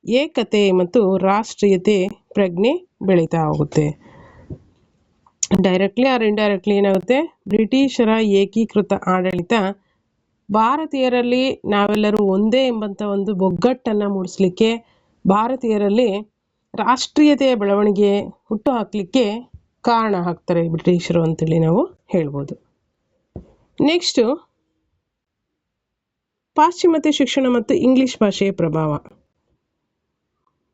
ಏಕತೆ ಮತ್ತು ರಾಷ್ಟ್ರೀಯತೆ ಪ್ರಜ್ಞೆ ಬೆಳೀತಾ ಹೋಗುತ್ತೆ. ಡೈರೆಕ್ಟ್ಲಿ ಆರ್ ಇಂಡೈರೆಕ್ಟ್ಲಿ ಏನಾಗುತ್ತೆ, ಬ್ರಿಟಿಷರ ಏಕೀಕೃತ ಆಡಳಿತ ಭಾರತೀಯರಲ್ಲಿ ನಾವೆಲ್ಲರೂ ಒಂದೇ ಎಂಬಂಥ ಒಂದು ಒಗ್ಗಟ್ಟನ್ನು ಮೂಡಿಸ್ಲಿಕ್ಕೆ, ಭಾರತೀಯರಲ್ಲಿ ರಾಷ್ಟ್ರೀಯತೆಯ ಬೆಳವಣಿಗೆ ಹುಟ್ಟು ಹಾಕಲಿಕ್ಕೆ ಕಾರಣ ಆಗ್ತಾರೆ ಬ್ರಿಟಿಷರು ಅಂತೇಳಿ ನಾವು ಹೇಳ್ಬೋದು. ನೆಕ್ಸ್ಟು ಪಾಶ್ಚಿಮಾತ್ಯ ಶಿಕ್ಷಣ ಮತ್ತು ಇಂಗ್ಲಿಷ್ ಭಾಷೆಯ ಪ್ರಭಾವ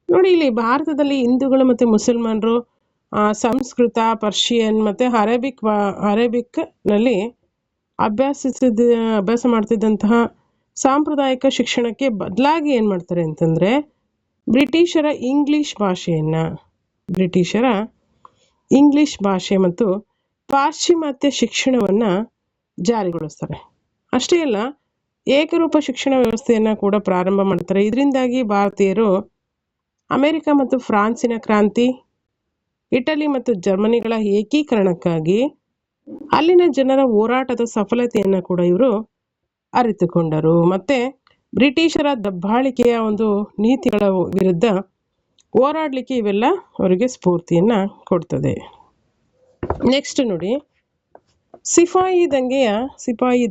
ನೋಡಿ. ಇಲ್ಲಿ ಭಾರತದಲ್ಲಿ ಹಿಂದೂಗಳು ಮತ್ತು ಮುಸಲ್ಮಾನರು ಸಂಸ್ಕೃತ, ಪರ್ಷಿಯನ್ ಮತ್ತು ಅರೇಬಿಕ್ನಲ್ಲಿ ಅಭ್ಯಾಸ ಮಾಡ್ತಿದ್ದಂತಹ ಸಾಂಪ್ರದಾಯಿಕ ಶಿಕ್ಷಣಕ್ಕೆ ಬದಲಾಗಿ ಏನು ಮಾಡ್ತಾರೆ ಅಂತಂದರೆ ಬ್ರಿಟಿಷರ ಇಂಗ್ಲಿಷ್ ಭಾಷೆ ಮತ್ತು ಪಾಶ್ಚಿಮಾತ್ಯ ಶಿಕ್ಷಣವನ್ನು ಜಾರಿಗೊಳಿಸ್ತಾರೆ. ಅಷ್ಟೇ ಅಲ್ಲ, ಏಕರೂಪ ಶಿಕ್ಷಣ ವ್ಯವಸ್ಥೆಯನ್ನು ಕೂಡ ಪ್ರಾರಂಭ ಮಾಡ್ತಾರೆ. ಇದರಿಂದಾಗಿ ಭಾರತೀಯರು ಅಮೆರಿಕ ಮತ್ತು ಫ್ರಾನ್ಸಿನ ಕ್ರಾಂತಿ, ಇಟಲಿ ಮತ್ತು ಜರ್ಮನಿಗಳ ಏಕೀಕರಣಕ್ಕಾಗಿ ಅಲ್ಲಿನ ಜನರ ಹೋರಾಟದ ಸಫಲತೆಯನ್ನು ಕೂಡ ಇವರು ಅರಿತುಕೊಂಡರು. ಮತ್ತು ಬ್ರಿಟಿಷರ ದಬ್ಬಾಳಿಕೆಯ ಒಂದು ನೀತಿಗಳ ವಿರುದ್ಧ ಹೋರಾಡಲಿಕ್ಕೆ ಇವೆಲ್ಲ ಅವರಿಗೆ ಸ್ಫೂರ್ತಿಯನ್ನು ಕೊಡ್ತದೆ. ನೆಕ್ಸ್ಟ್ ನೋಡಿ, ಸಿಪಾಯಿ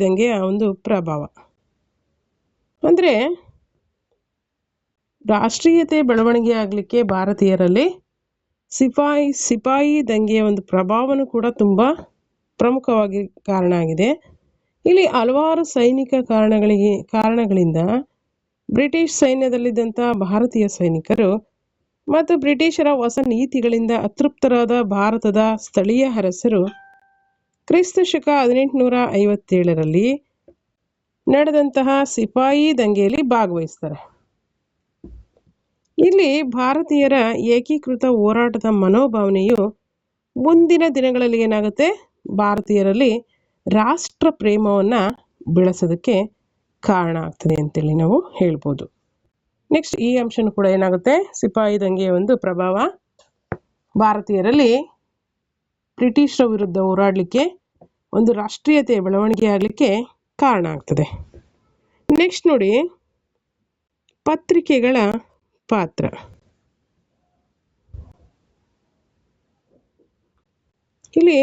ದಂಗೆಯ ಒಂದು ಪ್ರಭಾವ ಅಂದರೆ ರಾಷ್ಟ್ರೀಯತೆ ಬೆಳವಣಿಗೆ ಆಗಲಿಕ್ಕೆ ಭಾರತೀಯರಲ್ಲಿ ಸಿಪಾಯಿ ದಂಗೆಯ ಒಂದು ಪ್ರಭಾವನೂ ಕೂಡ ತುಂಬ ಪ್ರಮುಖವಾಗಿ ಕಾರಣ ಆಗಿದೆ. ಇಲ್ಲಿ ಹಲವಾರು ಸೈನಿಕ ಕಾರಣಗಳಿಂದ ಬ್ರಿಟಿಷ್ ಸೈನ್ಯದಲ್ಲಿದ್ದಂಥ ಭಾರತೀಯ ಸೈನಿಕರು ಮತ್ತು ಬ್ರಿಟಿಷರ ಹೊಸ ನೀತಿಗಳಿಂದ ಅತೃಪ್ತರಾದ ಭಾರತದ ಸ್ಥಳೀಯ ಅರಸರು ಕ್ರಿಸ್ತ ಶಕ 1857ರಲ್ಲಿ ನಡೆದಂತಹ ಸಿಪಾಯಿ ದಂಗೆಯಲ್ಲಿ ಭಾಗವಹಿಸ್ತಾರೆ. ಇಲ್ಲಿ ಭಾರತೀಯರ ಏಕೀಕೃತ ಹೋರಾಟದ ಮನೋಭಾವನೆಯು ಮುಂದಿನ ದಿನಗಳಲ್ಲಿ ಏನಾಗುತ್ತೆ, ಭಾರತೀಯರಲ್ಲಿ ರಾಷ್ಟ್ರ ಪ್ರೇಮವನ್ನು ಬೆಳೆಸೋದಕ್ಕೆ ಕಾರಣ ಆಗ್ತದೆ ಅಂತೇಳಿ ನಾವು ಹೇಳ್ಬೋದು. ನೆಕ್ಸ್ಟ್ ಈ ಅಂಶನೂ ಕೂಡ ಏನಾಗುತ್ತೆ, ಸಿಪಾಯಿ ದಂಗೆಯ ಒಂದು ಪ್ರಭಾವ ಭಾರತೀಯರಲ್ಲಿ ಬ್ರಿಟಿಷರ ವಿರುದ್ಧ ಹೋರಾಡಲಿಕ್ಕೆ ಒಂದು ರಾಷ್ಟ್ರೀಯತೆಯ ಬೆಳವಣಿಗೆ ಆಗಲಿಕ್ಕೆ ಕಾರಣ ಆಗ್ತದೆ. ನೆಕ್ಸ್ಟ್ ನೋಡಿ, ಪತ್ರಿಕೆಗಳ ಪಾತ್ರ. ಇಲ್ಲಿ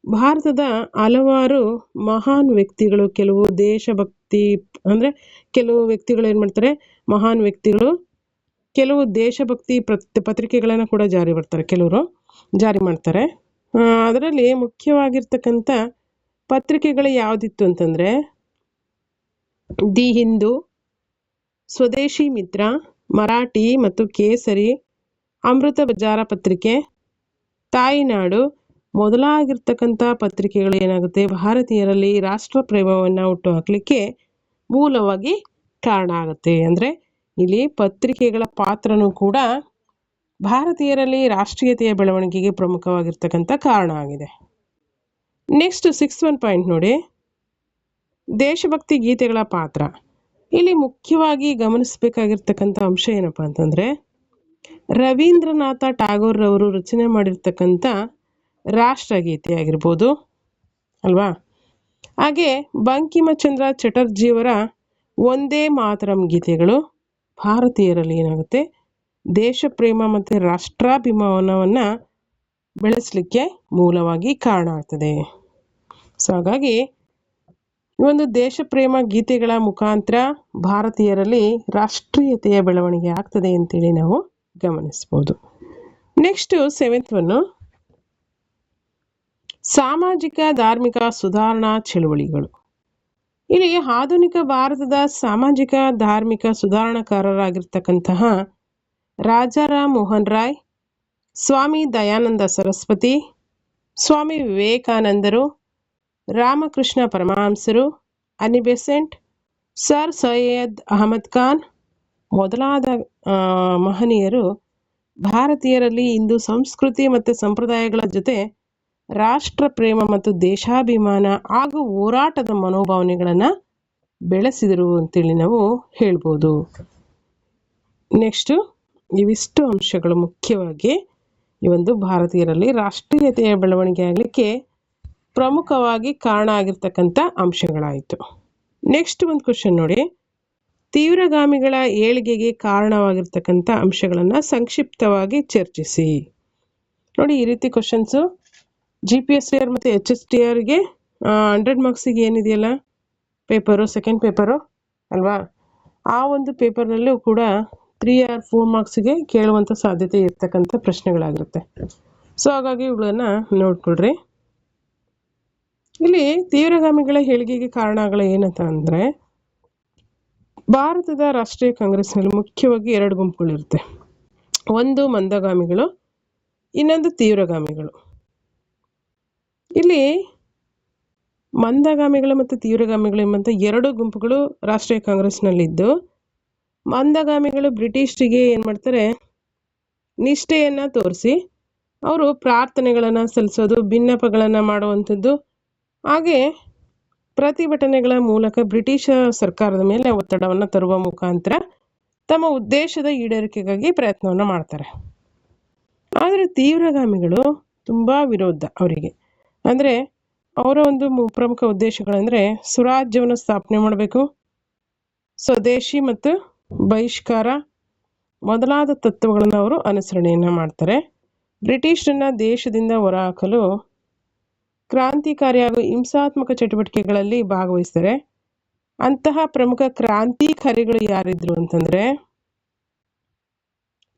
ಭಾರತದ ಹಲವಾರು ಮಹಾನ್ ವ್ಯಕ್ತಿಗಳು, ಕೆಲವು ದೇಶಭಕ್ತಿ ಅಂದರೆ ಕೆಲವು ವ್ಯಕ್ತಿಗಳು ಏನು ಮಾಡ್ತಾರೆ, ಮಹಾನ್ ವ್ಯಕ್ತಿಗಳು ಕೆಲವು ದೇಶಭಕ್ತಿ ಪತ್ರಿಕೆಗಳನ್ನು ಕೂಡ ಕೆಲವರು ಜಾರಿ ಮಾಡ್ತಾರೆ. ಅದರಲ್ಲಿ ಮುಖ್ಯವಾಗಿರ್ತಕ್ಕಂಥ ಪತ್ರಿಕೆಗಳು ಯಾವುದಿತ್ತು ಅಂತಂದರೆ ದಿ ಹಿಂದೂ, ಸ್ವದೇಶಿ ಮಿತ್ರ, ಮರಾಠಿ ಮತ್ತು ಕೇಸರಿ, ಅಮೃತ ಬಜಾರ ಪತ್ರಿಕೆ, ತಾಯಿನಾಡು ಮೊದಲಾಗಿರ್ತಕ್ಕಂಥ ಪತ್ರಿಕೆಗಳು ಏನಾಗುತ್ತೆ, ಭಾರತೀಯರಲ್ಲಿ ರಾಷ್ಟ್ರ ಪ್ರೇಮವನ್ನು ಹುಟ್ಟು ಹಾಕಲಿಕ್ಕೆ ಮೂಲವಾಗಿ ಕಾರಣ ಆಗುತ್ತೆ. ಅಂದರೆ ಇಲ್ಲಿ ಪತ್ರಿಕೆಗಳ ಪಾತ್ರನೂ ಕೂಡ ಭಾರತೀಯರಲ್ಲಿ ರಾಷ್ಟ್ರೀಯತೆಯ ಬೆಳವಣಿಗೆಗೆ ಪ್ರಮುಖವಾಗಿರ್ತಕ್ಕಂಥ ಕಾರಣ ಆಗಿದೆ. ನೆಕ್ಸ್ಟ್ 6 ಪಾಯಿಂಟ್ ನೋಡಿ, ದೇಶಭಕ್ತಿ ಗೀತೆಗಳ ಪಾತ್ರ. ಇಲ್ಲಿ ಮುಖ್ಯವಾಗಿ ಗಮನಿಸಬೇಕಾಗಿರ್ತಕ್ಕಂಥ ಅಂಶ ಏನಪ್ಪ ಅಂತಂದರೆ, ರವೀಂದ್ರನಾಥ ಟಾಗೋರ್ ರವರು ರಚನೆ ಮಾಡಿರ್ತಕ್ಕಂಥ ರಾಷ್ಟ್ರಗೀತೆ ಆಗಿರ್ಬೋದು ಅಲ್ವಾ, ಹಾಗೆ ಬಂಕಿಮಚಂದ್ರ ಚಟರ್ಜಿಯವರ ಒಂದೇ ಮಾತರಂ ಗೀತೆಗಳು ಭಾರತೀಯರಲ್ಲಿ ಏನಾಗುತ್ತೆ, ದೇಶ ಪ್ರೇಮ ಮತ್ತು ರಾಷ್ಟ್ರಾಭಿಮಾನವನ್ನು ಬೆಳೆಸಲಿಕ್ಕೆ ಮೂಲವಾಗಿ ಕಾರಣ ಆಗ್ತದೆ. ಸೊ ಹಾಗಾಗಿ ಈ ಒಂದು ದೇಶ ಪ್ರೇಮ ಗೀತೆಗಳ ಮುಖಾಂತರ ಭಾರತೀಯರಲ್ಲಿ ರಾಷ್ಟ್ರೀಯತೆಯ ಬೆಳವಣಿಗೆ ಆಗ್ತದೆ ಅಂತೇಳಿ ನಾವು ಗಮನಿಸ್ಬೋದು. ನೆಕ್ಸ್ಟ್ 7th ಸಾಮಾಜಿಕ ಧಾರ್ಮಿಕ ಸುಧಾರಣಾ ಚಳುವಳಿಗಳು. ಇಲ್ಲಿ ಆಧುನಿಕ ಭಾರತದ ಸಾಮಾಜಿಕ ಧಾರ್ಮಿಕ ಸುಧಾರಣಾಕಾರರಾಗಿರ್ತಕ್ಕಂತಹ ರಾಜಾರಾಮ್ ಮೋಹನ್ ರಾಯ್, ಸ್ವಾಮಿ ದಯಾನಂದ ಸರಸ್ವತಿ, ಸ್ವಾಮಿ ವಿವೇಕಾನಂದರು, ರಾಮಕೃಷ್ಣ ಪರಮಹಂಸರು, Annie Besant, Sir Syed Ahmad Khan ಮೊದಲಾದ ಮಹನೀಯರು ಭಾರತೀಯರಲ್ಲಿ ಇಂದು ಸಂಸ್ಕೃತಿ ಮತ್ತು ಸಂಪ್ರದಾಯಗಳ ಜೊತೆ ರಾಷ್ಟ್ರ ಪ್ರೇಮ ಮತ್ತು ದೇಶಾಭಿಮಾನ ಹಾಗೂ ಹೋರಾಟದ ಮನೋಭಾವನೆಗಳನ್ನು ಬೆಳೆಸಿದರು ಅಂತೇಳಿ ನಾವು ಹೇಳ್ಬೋದು. ನೆಕ್ಸ್ಟು ಇವಿಷ್ಟು ಅಂಶಗಳು ಮುಖ್ಯವಾಗಿ ಈ ಒಂದು ಭಾರತೀಯರಲ್ಲಿ ರಾಷ್ಟ್ರೀಯತೆಯ ಬೆಳವಣಿಗೆ ಆಗಲಿಕ್ಕೆ ಪ್ರಮುಖವಾಗಿ ಕಾರಣ ಆಗಿರ್ತಕ್ಕಂಥ ಅಂಶಗಳಾಯಿತು. ನೆಕ್ಸ್ಟ್ ಒಂದು ಕ್ವಶನ್ ನೋಡಿ, ತೀವ್ರಗಾಮಿಗಳ ಏಳಿಗೆಗೆ ಕಾರಣವಾಗಿರ್ತಕ್ಕಂಥ ಅಂಶಗಳನ್ನು ಸಂಕ್ಷಿಪ್ತವಾಗಿ ಚರ್ಚಿಸಿ. ನೋಡಿ, ಈ ರೀತಿ ಕ್ವಶನ್ಸು GPSR ಮತ್ತು HSTRಗೆ 100 ಮಾರ್ಕ್ಸಿಗೆ ಏನಿದೆಯಲ್ಲ ಪೇಪರು, ಸೆಕೆಂಡ್ ಪೇಪರು ಅಲ್ವಾ, ಆ ಒಂದು ಪೇಪರ್ನಲ್ಲೂ ಕೂಡ 3 or 4 ಮಾರ್ಕ್ಸಿಗೆ ಕೇಳುವಂಥ ಸಾಧ್ಯತೆ ಇರ್ತಕ್ಕಂಥ ಪ್ರಶ್ನೆಗಳಾಗಿರುತ್ತೆ. ಸೊ ಹಾಗಾಗಿ ಇವುಗಳನ್ನು ನೋಡ್ಕೊಳ್ರಿ. ಇಲ್ಲಿ ತೀವ್ರಗಾಮಿಗಳ ಏಳಿಗೆಗೆ ಕಾರಣಗಳು ಏನಂತ ಅಂದರೆ, ಭಾರತದ ರಾಷ್ಟ್ರೀಯ ಕಾಂಗ್ರೆಸ್ನಲ್ಲಿ ಮುಖ್ಯವಾಗಿ 2 ಗುಂಪುಗಳಿರುತ್ತೆ. ಒಂದು ಮಂದಗಾಮಿಗಳು, ಇನ್ನೊಂದು ತೀವ್ರಗಾಮಿಗಳು. ಇಲ್ಲಿ ಮಂದಗಾಮಿಗಳು ಮತ್ತು ತೀವ್ರಗಾಮಿಗಳು ಎಂಬಂಥ 2 ಗುಂಪುಗಳು ರಾಷ್ಟ್ರೀಯ ಕಾಂಗ್ರೆಸ್ನಲ್ಲಿದ್ದು, ಮಂದಗಾಮಿಗಳು ಬ್ರಿಟಿಷರಿಗೆ ಏನು ಮಾಡ್ತಾರೆ, ನಿಷ್ಠೆಯನ್ನು ತೋರಿಸಿ ಅವರು ಪ್ರಾರ್ಥನೆಗಳನ್ನು ಸಲ್ಲಿಸೋದು, ಭಿನ್ನಪಗಳನ್ನು ಮಾಡುವಂಥದ್ದು, ಹಾಗೆ ಪ್ರತಿಭಟನೆಗಳ ಮೂಲಕ ಬ್ರಿಟಿಷ ಸರ್ಕಾರದ ಮೇಲೆ ಒತ್ತಡವನ್ನು ತರುವ ಮುಖಾಂತರ ತಮ್ಮ ಉದ್ದೇಶದ ಈಡೇರಿಕೆಗಾಗಿ ಪ್ರಯತ್ನವನ್ನು ಮಾಡ್ತಾರೆ. ಆದರೆ ತೀವ್ರಗಾಮಿಗಳು ತುಂಬ ವಿರೋಧ ಅವರಿಗೆ. ಅಂದರೆ ಅವರ ಒಂದು ಪ್ರಮುಖ ಉದ್ದೇಶಗಳೆಂದರೆ ಸ್ವರಾಜ್ಯವನ್ನು ಸ್ಥಾಪನೆ ಮಾಡಬೇಕು, ಸ್ವದೇಶಿ ಮತ್ತು ಬಹಿಷ್ಕಾರ ಮೊದಲಾದ ತತ್ವಗಳನ್ನು ಅವರು ಅನುಸರಣೆಯನ್ನು ಮಾಡ್ತಾರೆ. ಬ್ರಿಟಿಷರನ್ನ ದೇಶದಿಂದ ಹೊರಹಾಕಲು ಕ್ರಾಂತಿಕಾರಿ ಹಾಗೂ ಹಿಂಸಾತ್ಮಕ ಚಟುವಟಿಕೆಗಳಲ್ಲಿ ಭಾಗವಹಿಸ್ತಾರೆ. ಅಂತಹ ಪ್ರಮುಖ ಕ್ರಾಂತಿಕಾರಿಗಳು ಯಾರಿದ್ರು ಅಂತಂದರೆ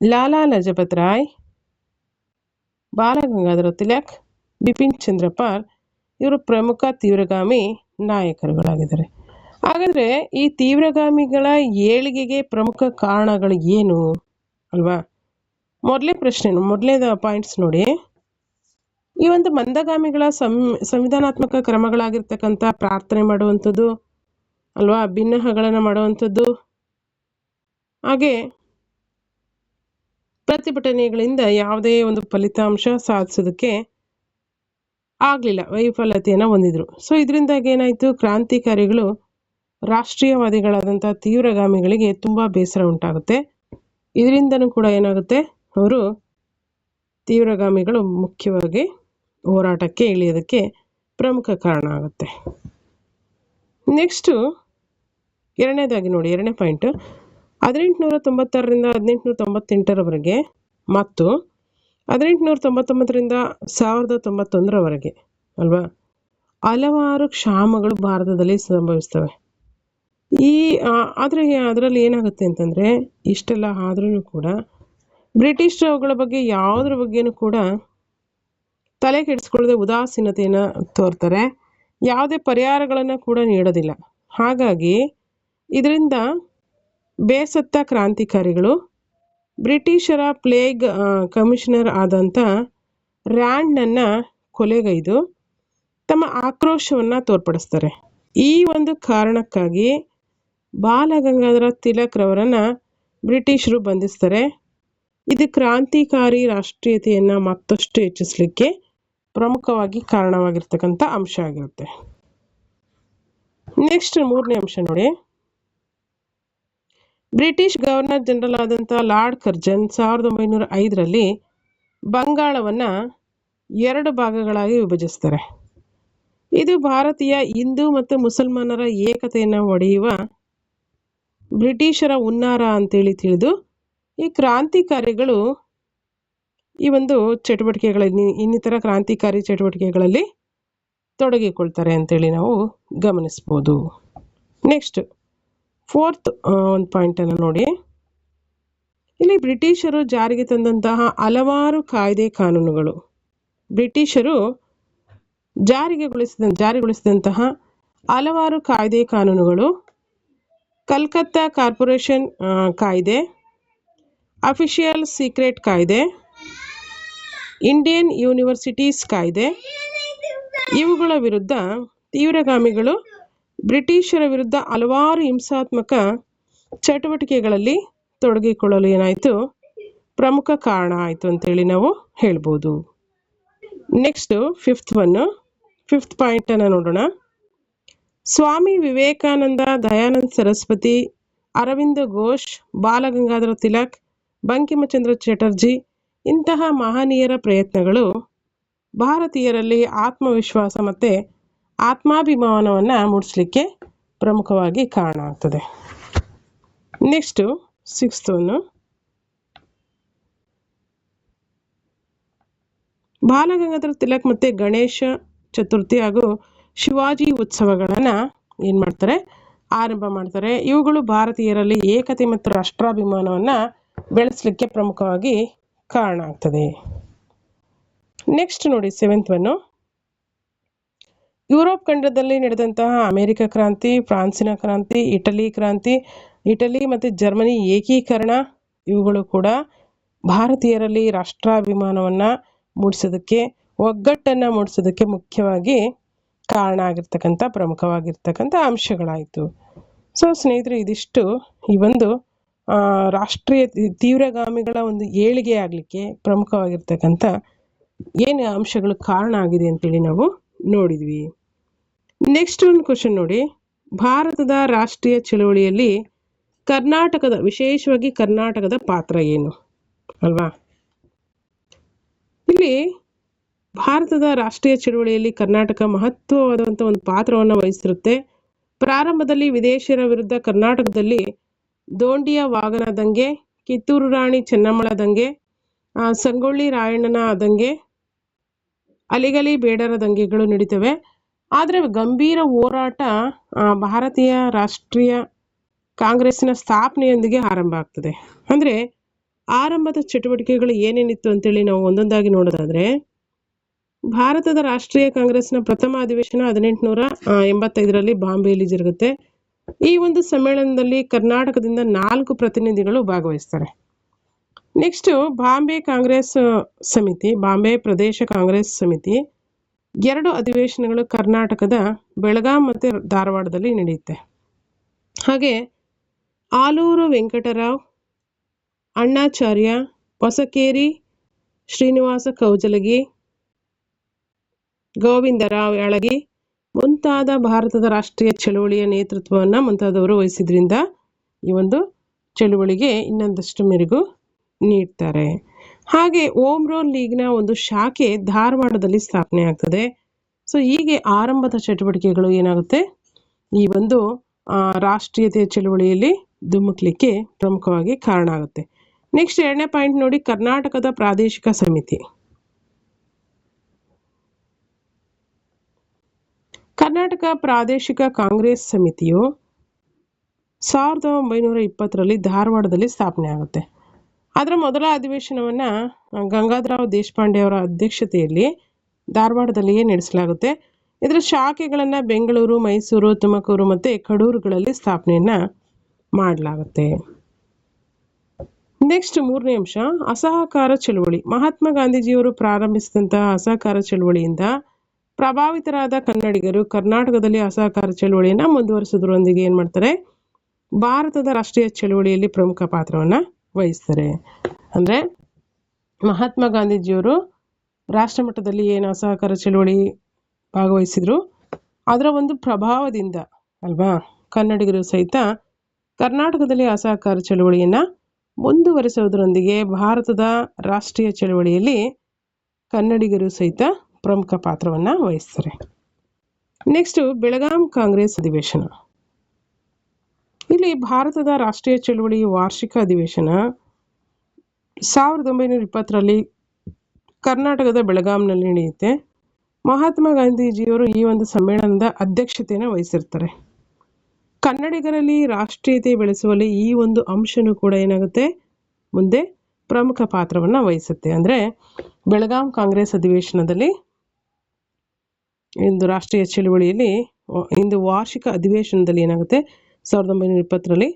ಲಾಲಾ ಲಜಪತ್ ರಾಯ್, ಬಾಲಗಂಗಾಧರ ತಿಲಕ್, ಬಿಪಿನ್ ಚಂದ್ರಪಾಲ್ ಇವರು ಪ್ರಮುಖ ತೀವ್ರಗಾಮಿ ನಾಯಕರುಗಳಾಗಿದ್ದಾರೆ. ಹಾಗಾದರೆ ಈ ತೀವ್ರಗಾಮಿಗಳ ಏಳಿಗೆಗೆ ಪ್ರಮುಖ ಕಾರಣಗಳು ಏನು ಅಲ್ವಾ? ಮೊದಲನೇದ ಪಾಯಿಂಟ್ಸ್ ನೋಡಿ. ಈ ಒಂದು ಮಂದಗಾಮಿಗಳ ಸಂವಿಧಾನಾತ್ಮಕ ಕ್ರಮಗಳಾಗಿರ್ತಕ್ಕಂಥ ಪ್ರಾರ್ಥನೆ ಮಾಡುವಂಥದ್ದು ಅಲ್ವಾ, ಭಿನ್ನಹಗಳನ್ನು ಮಾಡುವಂಥದ್ದು, ಹಾಗೆ ಪ್ರತಿಭಟನೆಗಳಿಂದ ಯಾವುದೇ ಒಂದು ಫಲಿತಾಂಶ ಸಾಧಿಸೋದಕ್ಕೆ ಆಗಲಿಲ್ಲ, ವೈಫಲ್ಯತೆಯನ್ನು ಹೊಂದಿದ್ರು. ಸೊ ಇದರಿಂದಾಗಿ ಏನಾಯಿತು, ಕ್ರಾಂತಿಕಾರಿಗಳು ರಾಷ್ಟ್ರೀಯವಾದಿಗಳಾದಂಥ ತೀವ್ರಗಾಮಿಗಳಿಗೆ ತುಂಬ ಬೇಸರ ಉಂಟಾಗುತ್ತೆ. ಇದರಿಂದನೂ ಕೂಡ ಏನಾಗುತ್ತೆ, ಅವರು ತೀವ್ರಗಾಮಿಗಳು ಮುಖ್ಯವಾಗಿ ಹೋರಾಟಕ್ಕೆ ಇಳಿಯೋದಕ್ಕೆ ಪ್ರಮುಖ ಕಾರಣ ಆಗುತ್ತೆ. ನೆಕ್ಸ್ಟು ಎರಡನೇದಾಗಿ ನೋಡಿ, ಎರಡನೇ ಪಾಯಿಂಟು 1896ರಿಂದ 1898ರವರೆಗೆ ಮತ್ತು 1899ರಿಂದ 1091ರವರೆಗೆ ಅಲ್ವಾ, ಹಲವಾರು ಕ್ಷಾಮಗಳು ಭಾರತದಲ್ಲಿ ಸಂಭವಿಸ್ತವೆ. ಅದರಲ್ಲಿ ಏನಾಗುತ್ತೆ ಅಂತಂದರೆ, ಇಷ್ಟೆಲ್ಲ ಆದ್ರೂ ಕೂಡ ಬ್ರಿಟಿಷರು ಅವುಗಳ ಬಗ್ಗೆ ಯಾವುದ್ರ ಬಗ್ಗೆನೂ ಕೂಡ ತಲೆ ಕೆಡಿಸ್ಕೊಳ್ಳದೆ ಉದಾಸೀನತೆಯನ್ನು ತೋರ್ತಾರೆ, ಯಾವುದೇ ಪರಿಹಾರಗಳನ್ನು ಕೂಡ ನೀಡೋದಿಲ್ಲ. ಹಾಗಾಗಿ ಇದರಿಂದ ಬೇಸತ್ತ ಕ್ರಾಂತಿಕಾರಿಗಳು ಬ್ರಿಟಿಷರ ಪ್ಲೇಗ್ ಕಮಿಷನರ್ ಆದಂಥ ರ್ಯಾಂಡನ್ನು ಕೊಲೆಗೈದು ತಮ್ಮ ಆಕ್ರೋಶವನ್ನು ತೋರ್ಪಡಿಸ್ತಾರೆ. ಈ ಒಂದು ಕಾರಣಕ್ಕಾಗಿ ಬಾಲಗಂಗಾಧರ ತಿಲಕ್ ರವರನ್ನು ಬ್ರಿಟಿಷರು ಬಂಧಿಸ್ತಾರೆ. ಇದು ಕ್ರಾಂತಿಕಾರಿ ರಾಷ್ಟ್ರೀಯತೆಯನ್ನು ಮತ್ತಷ್ಟು ಹೆಚ್ಚಿಸಲಿಕ್ಕೆ ಪ್ರಮುಖವಾಗಿ ಕಾರಣವಾಗಿರ್ತಕ್ಕಂಥ ಅಂಶ ಆಗಿರುತ್ತೆ. ನೆಕ್ಸ್ಟ್ ಮೂರನೇ ಅಂಶ ನೋಡಿ, ಬ್ರಿಟಿಷ್ ಗವರ್ನರ್ ಜನರಲ್ ಆದಂಥ ಲಾರ್ಡ್ ಕರ್ಜನ್ 1905ರಲ್ಲಿ ಬಂಗಾಳವನ್ನು 2 ಭಾಗಗಳಾಗಿ ವಿಭಜಿಸ್ತಾರೆ. ಇದು ಭಾರತೀಯ ಹಿಂದೂ ಮತ್ತು ಮುಸಲ್ಮಾನರ ಏಕತೆಯನ್ನು ಒಡೆಯುವ ಬ್ರಿಟಿಷರ ಹುನ್ನಾರ ಅಂತೇಳಿ ತಿಳಿದು ಈ ಕ್ರಾಂತಿಕಾರಿಗಳು ಈ ಒಂದು ಚಟುವಟಿಕೆಗಳಲ್ಲಿ, ಇನ್ನಿತರ ಕ್ರಾಂತಿಕಾರಿ ಚಟುವಟಿಕೆಗಳಲ್ಲಿ ತೊಡಗಿಕೊಳ್ತಾರೆ ಅಂತೇಳಿ ನಾವು ಗಮನಿಸ್ಬೋದು. ನೆಕ್ಸ್ಟ್ ಫೋರ್ತ್ ಒಂದು ಪಾಯಿಂಟನ್ನು ನೋಡಿ, ಇಲ್ಲಿ ಬ್ರಿಟಿಷರು ಜಾರಿಗೆ ತಂದಂತಹ ಹಲವಾರು ಕಾಯ್ದೆ ಕಾನೂನುಗಳು, ಬ್ರಿಟಿಷರು ಜಾರಿಗೊಳಿಸಿದಂತಹ ಹಲವಾರು ಕಾಯ್ದೆ ಕಾನೂನುಗಳು, ಕಲ್ಕತ್ತಾ ಕಾರ್ಪೊರೇಷನ್ ಕಾಯ್ದೆ, ಅಫಿಷಿಯಲ್ ಸೀಕ್ರೆಟ್ ಕಾಯ್ದೆ, ಇಂಡಿಯನ್ ಯೂನಿವರ್ಸಿಟೀಸ್ ಕಾಯ್ದೆ, ಇವುಗಳ ವಿರುದ್ಧ ತೀವ್ರಗಾಮಿಗಳು ಬ್ರಿಟಿಷರ ವಿರುದ್ಧ ಹಲವಾರು ಹಿಂಸಾತ್ಮಕ ಚಟುವಟಿಕೆಗಳಲ್ಲಿ ತೊಡಗಿಕೊಳ್ಳಲು ಏನಾಯಿತು, ಪ್ರಮುಖ ಕಾರಣ ಆಯಿತು ಅಂತೇಳಿ ನಾವು ಹೇಳ್ಬೋದು. ನೆಕ್ಸ್ಟು ಫಿಫ್ತ್ ಪಾಯಿಂಟನ್ನು ನೋಡೋಣ. ಸ್ವಾಮಿ ವಿವೇಕಾನಂದ, ದಯಾನಂದ ಸರಸ್ವತಿ, ಅರವಿಂದ ಘೋಷ್, ಬಾಲಗಂಗಾಧರ ತಿಲಕ್, ಬಂಕಿಮಚಂದ್ರ ಚಟರ್ಜಿ ಇಂತಹ ಮಹನೀಯರ ಪ್ರಯತ್ನಗಳು ಭಾರತೀಯರಲ್ಲಿ ಆತ್ಮವಿಶ್ವಾಸ ಮತ್ತು ಆತ್ಮಾಭಿಮಾನವನ್ನು ಮೂಡಿಸಲಿಕ್ಕೆ ಪ್ರಮುಖವಾಗಿ ಕಾರಣ ಆಗ್ತದೆ. ನೆಕ್ಸ್ಟು 6th ಬಾಲಗಂಗಾಧರ ತಿಲಕ್ ಮತ್ತು ಗಣೇಶ ಚತುರ್ಥಿ ಹಾಗೂ ಶಿವಾಜಿ ಉತ್ಸವಗಳನ್ನು ಏನು ಮಾಡ್ತಾರೆ, ಆರಂಭ ಮಾಡ್ತಾರೆ. ಇವುಗಳು ಭಾರತೀಯರಲ್ಲಿ ಏಕತೆ ಮತ್ತು ರಾಷ್ಟ್ರಾಭಿಮಾನವನ್ನು ಬೆಳೆಸಲಿಕ್ಕೆ ಪ್ರಮುಖವಾಗಿ ಕಾರಣ ಆಗ್ತದೆ. ನೆಕ್ಸ್ಟ್ ನೋಡಿ 7th ಯುರೋಪ್ ಖಂಡದಲ್ಲಿ ನಡೆದಂತಹ ಅಮೆರಿಕ ಕ್ರಾಂತಿ, ಫ್ರಾನ್ಸಿನ ಕ್ರಾಂತಿ, ಇಟಲಿ ಮತ್ತು ಜರ್ಮನಿ ಏಕೀಕರಣ, ಇವುಗಳು ಕೂಡ ಭಾರತೀಯರಲ್ಲಿ ರಾಷ್ಟ್ರಾಭಿಮಾನವನ್ನು ಮೂಡಿಸೋದಕ್ಕೆ, ಒಗ್ಗಟ್ಟನ್ನು ಮೂಡಿಸೋದಕ್ಕೆ ಮುಖ್ಯವಾಗಿ ಕಾರಣ ಆಗಿರ್ತಕ್ಕಂಥ ಪ್ರಮುಖವಾಗಿರ್ತಕ್ಕಂಥ ಅಂಶಗಳಾಯಿತು. ಸೊ ಸ್ನೇಹಿತರೆ, ಇದಿಷ್ಟು ಈ ಒಂದು ರಾಷ್ಟ್ರೀಯ ತೀವ್ರಗಾಮಿಗಳ ಒಂದು ಏಳಿಗೆ ಆಗಲಿಕ್ಕೆ ಪ್ರಮುಖವಾಗಿರ್ತಕ್ಕಂಥ ಏನು ಅಂಶಗಳು ಕಾರಣ ಆಗಿದೆ ಅಂತೇಳಿ ನಾವು ನೋಡಿದ್ವಿ. ನೆಕ್ಸ್ಟ್ ಒಂದು ಕ್ವಶನ್ ನೋಡಿ, ಭಾರತದ ರಾಷ್ಟ್ರೀಯ ಚಳವಳಿಯಲ್ಲಿ ವಿಶೇಷವಾಗಿ ಕರ್ನಾಟಕದ ಪಾತ್ರ ಏನು ಅಲ್ವಾ? ಇಲ್ಲಿ ಭಾರತದ ರಾಷ್ಟ್ರೀಯ ಚಳವಳಿಯಲ್ಲಿ ಕರ್ನಾಟಕ ಮಹತ್ವವಾದಂಥ ಒಂದು ಪಾತ್ರವನ್ನು ವಹಿಸಿರುತ್ತೆ. ಪ್ರಾರಂಭದಲ್ಲಿ ವಿದೇಶಿಯರ ವಿರುದ್ಧ ಕರ್ನಾಟಕದಲ್ಲಿ ದೋಂಡಿಯ ವಾಗನ ದಂಗೆ, ಕಿತ್ತೂರು ರಾಣಿ ಚೆನ್ನಮ್ಮಳ ದಂಗೆ, ಸಂಗೊಳ್ಳಿ ರಾಯಣ್ಣನ ದಂಗೆ, ಅಲಿಗಲಿ ಬೇಡರ ದಂಗೆಗಳು ನಡೀತವೆ. ಆದರೆ ಗಂಭೀರ ಹೋರಾಟ ಭಾರತೀಯ ರಾಷ್ಟ್ರೀಯ ಕಾಂಗ್ರೆಸ್ಸಿನ ಸ್ಥಾಪನೆಯೊಂದಿಗೆ ಆರಂಭ ಆಗ್ತದೆ. ಅಂದರೆ ಆರಂಭದ ಚಟುವಟಿಕೆಗಳು ಏನೇನಿತ್ತು ಅಂತೇಳಿ ನಾವು ಒಂದೊಂದಾಗಿ ನೋಡೋದಾದರೆ, ಭಾರತದ ರಾಷ್ಟ್ರೀಯ ಕಾಂಗ್ರೆಸ್ನ ಪ್ರಥಮ ಅಧಿವೇಶನ 1885ರಲ್ಲಿ ಬಾಂಬೆಯಲ್ಲಿ ಜರುಗುತ್ತೆ. ಈ ಒಂದು ಸಮ್ಮೇಳನದಲ್ಲಿ ಕರ್ನಾಟಕದಿಂದ 4 ಪ್ರತಿನಿಧಿಗಳು ಭಾಗವಹಿಸ್ತಾರೆ. ನೆಕ್ಸ್ಟು ಬಾಂಬೆ ಕಾಂಗ್ರೆಸ್ ಸಮಿತಿ, ಬಾಂಬೆ ಪ್ರದೇಶ ಕಾಂಗ್ರೆಸ್ ಸಮಿತಿ 2 ಅಧಿವೇಶನಗಳು ಕರ್ನಾಟಕದ ಬೆಳಗಾಂ ಮತ್ತು ಧಾರವಾಡದಲ್ಲಿ ನಡೆಯುತ್ತೆ. ಹಾಗೆ ಆಲೂರು ವೆಂಕಟರಾವ್, ಅಣ್ಣಾಚಾರ್ಯ, ಹೊಸಕೇರಿ ಶ್ರೀನಿವಾಸ ಕೌಜಲಗಿ, ಗೋವಿಂದರಾವ್ ಯಾಳಗಿ ಮುಂತಾದ ಭಾರತದ ರಾಷ್ಟ್ರೀಯ ಚಳುವಳಿಯ ನೇತೃತ್ವವನ್ನು ಮುಂತಾದವರು ವಹಿಸಿದ್ರಿಂದ ಈ ಒಂದು ಚಳುವಳಿಗೆ ಇನ್ನೊಂದಷ್ಟು ಮೆರುಗು ನೀಡ್ತಾರೆ. ಹಾಗೆ ಓಮ್ ರೂಲ್ ಲೀಗ್ನ ಒಂದು ಶಾಖೆ ಧಾರವಾಡದಲ್ಲಿ ಸ್ಥಾಪನೆ ಆಗ್ತದೆ. ಸೊ ಹೀಗೆ ಆರಂಭದ ಚಟುವಟಿಕೆಗಳು ಏನಾಗುತ್ತೆ, ಈ ಒಂದು ರಾಷ್ಟ್ರೀಯತೆಯ ಚಳುವಳಿಯಲ್ಲಿ ಧುಮುಕ್ಲಿಕ್ಕೆ ಪ್ರಮುಖವಾಗಿ ಕಾರಣ ಆಗುತ್ತೆ. ನೆಕ್ಸ್ಟ್ 2ನೇ ಪಾಯಿಂಟ್ ನೋಡಿ, ಕರ್ನಾಟಕದ ಪ್ರಾದೇಶಿಕ ಸಮಿತಿ. ಕರ್ನಾಟಕ ಪ್ರಾದೇಶಿಕ ಕಾಂಗ್ರೆಸ್ ಸಮಿತಿಯು 1920ರಲ್ಲಿ ಧಾರವಾಡದಲ್ಲಿ ಸ್ಥಾಪನೆ ಆಗುತ್ತೆ. ಅದರ ಮೊದಲ ಅಧಿವೇಶನವನ್ನು ಗಂಗಾಧರರಾವ್ ದೇಶಪಾಂಡೆ ಅವರ ಅಧ್ಯಕ್ಷತೆಯಲ್ಲಿ ಧಾರವಾಡದಲ್ಲಿಯೇ ನಡೆಸಲಾಗುತ್ತೆ. ಇದರ ಶಾಖೆಗಳನ್ನು ಬೆಂಗಳೂರು, ಮೈಸೂರು, ತುಮಕೂರು ಮತ್ತು ಕಡೂರುಗಳಲ್ಲಿ ಸ್ಥಾಪನೆಯನ್ನು ಮಾಡಲಾಗುತ್ತೆ. ನೆಕ್ಸ್ಟ್ 3ನೇ ಅಂಶ, ಅಸಹಕಾರ ಚಳುವಳಿ. ಮಹಾತ್ಮ ಗಾಂಧೀಜಿಯವರು ಪ್ರಾರಂಭಿಸಿದಂತಹ ಅಸಹಕಾರ ಚಳುವಳಿಯಿಂದ ಪ್ರಭಾವಿತರಾದ ಕನ್ನಡಿಗರು ಕರ್ನಾಟಕದಲ್ಲಿ ಅಸಹಕಾರ ಚಳುವಳಿಯನ್ನು ಮುಂದುವರಿಸೋದ್ರೊಂದಿಗೆ ಏನು ಮಾಡ್ತಾರೆ, ಭಾರತದ ರಾಷ್ಟ್ರೀಯ ಚಳುವಳಿಯಲ್ಲಿ ಪ್ರಮುಖ ಪಾತ್ರವನ್ನು ವಹಿಸ್ತಾರೆ. ಅಂದರೆ ಮಹಾತ್ಮ ಗಾಂಧೀಜಿಯವರು ರಾಷ್ಟ್ರ ಮಟ್ಟದಲ್ಲಿ ಏನು ಅಸಹಕಾರ ಚಳುವಳಿ ಭಾಗವಹಿಸಿದ್ರು, ಅದರ ಒಂದು ಪ್ರಭಾವದಿಂದ ಅಲ್ವಾ ಕನ್ನಡಿಗರು ಸಹಿತ ಕರ್ನಾಟಕದಲ್ಲಿ ಅಸಹಕಾರ ಚಳುವಳಿಯನ್ನು ಮುಂದುವರಿಸೋದ್ರೊಂದಿಗೆ ಭಾರತದ ರಾಷ್ಟ್ರೀಯ ಚಳುವಳಿಯಲ್ಲಿ ಕನ್ನಡಿಗರು ಸಹಿತ ಪ್ರಮುಖ ಪಾತ್ರವನ್ನು ವಹಿಸ್ತಾರೆ. ನೆಕ್ಸ್ಟು ಬೆಳಗಾಂ ಕಾಂಗ್ರೆಸ್ ಅಧಿವೇಶನ. ಇಲ್ಲಿ ಭಾರತದ ರಾಷ್ಟ್ರೀಯ ಚಳುವಳಿ ವಾರ್ಷಿಕ ಅಧಿವೇಶನ 1920ರಲ್ಲಿ ಕರ್ನಾಟಕದ ಬೆಳಗಾಂನಲ್ಲಿ ನಡೆಯುತ್ತೆ. ಮಹಾತ್ಮ ಗಾಂಧೀಜಿಯವರು ಈ ಒಂದು ಸಮ್ಮೇಳನದ ಅಧ್ಯಕ್ಷತೆಯನ್ನು ವಹಿಸಿರ್ತಾರೆ. ಕನ್ನಡಿಗರಲ್ಲಿ ರಾಷ್ಟ್ರೀಯತೆ ಬೆಳೆಸುವಲ್ಲಿ ಈ ಒಂದು ಅಂಶನೂ ಕೂಡ ಏನಾಗುತ್ತೆ, ಮುಂದೆ ಪ್ರಮುಖ ಪಾತ್ರವನ್ನು ವಹಿಸುತ್ತೆ. ಅಂದರೆ ಬೆಳಗಾಂ ಕಾಂಗ್ರೆಸ್ ಅಧಿವೇಶನದಲ್ಲಿ ಇಂದು ರಾಷ್ಟ್ರೀಯ ಚಳುವಳಿಯಲ್ಲಿ ಇಂದು ವಾರ್ಷಿಕ ಅಧಿವೇಶನದಲ್ಲಿ ಏನಾಗುತ್ತೆ 1920ರಲ್ಲಿ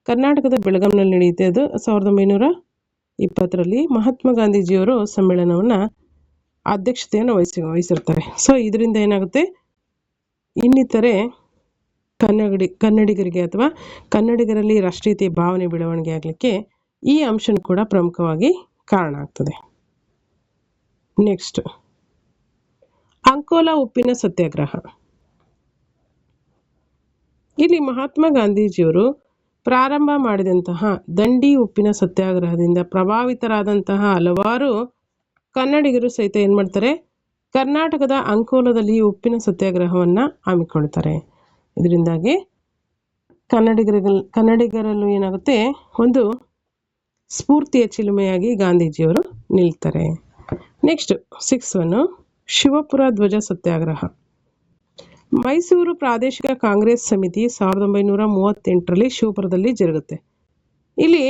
ಕರ್ನಾಟಕದ ಬೆಳಗಾಂನಲ್ಲಿ ನಡೆಯುತ್ತೆ. ಅದು 1920ರಲ್ಲಿ ಮಹಾತ್ಮ ಗಾಂಧೀಜಿಯವರು ಸಮ್ಮೇಳನವನ್ನು ಅಧ್ಯಕ್ಷತೆಯನ್ನು ವಹಿಸಿರ್ತಾರೆ. ಸೊ ಇದರಿಂದ ಏನಾಗುತ್ತೆ, ಇನ್ನಿತರೆ ಕನ್ನಡಿಗರಿಗೆ ಅಥವಾ ಕನ್ನಡಿಗರಲ್ಲಿ ರಾಷ್ಟ್ರೀಯತೆ ಭಾವನೆ ಬೆಳವಣಿಗೆ ಆಗಲಿಕ್ಕೆ ಈ ಅಂಶನೂ ಕೂಡ ಪ್ರಮುಖವಾಗಿ ಕಾರಣ ಆಗ್ತದೆ. ನೆಕ್ಸ್ಟ್ ಅಂಕೋಲಾ ಉಪ್ಪಿನ ಸತ್ಯಾಗ್ರಹ. ಇಲ್ಲಿ ಮಹಾತ್ಮ ಗಾಂಧೀಜಿಯವರು ಪ್ರಾರಂಭ ಮಾಡಿದಂತಹ ದಂಡಿ ಉಪ್ಪಿನ ಸತ್ಯಾಗ್ರಹದಿಂದ ಪ್ರಭಾವಿತರಾದಂತಹ ಹಲವಾರು ಕನ್ನಡಿಗರು ಸಹಿತ ಏನು ಮಾಡ್ತಾರೆ, ಕರ್ನಾಟಕದ ಅಂಕೋಲಾದಲ್ಲಿ ಉಪ್ಪಿನ ಸತ್ಯಾಗ್ರಹವನ್ನು ಹಮ್ಮಿಕೊಳ್ತಾರೆ. ಇದರಿಂದಾಗಿ ಕನ್ನಡಿಗರಲ್ಲೂ ಏನಾಗುತ್ತೆ, ಒಂದು ಸ್ಫೂರ್ತಿಯ ಚಿಲುಮೆಯಾಗಿ ಗಾಂಧೀಜಿಯವರು ನಿಲ್ತಾರೆ. ನೆಕ್ಸ್ಟ್ 6 ಶಿವಪುರ ಧ್ವಜ ಸತ್ಯಾಗ್ರಹ. ಮೈಸೂರು ಪ್ರಾದೇಶಿಕ ಕಾಂಗ್ರೆಸ್ ಸಮಿತಿ 1938ರಲ್ಲಿ ಶಿವಪುರದಲ್ಲಿ ಜರುಗುತ್ತೆ. ಇಲ್ಲಿ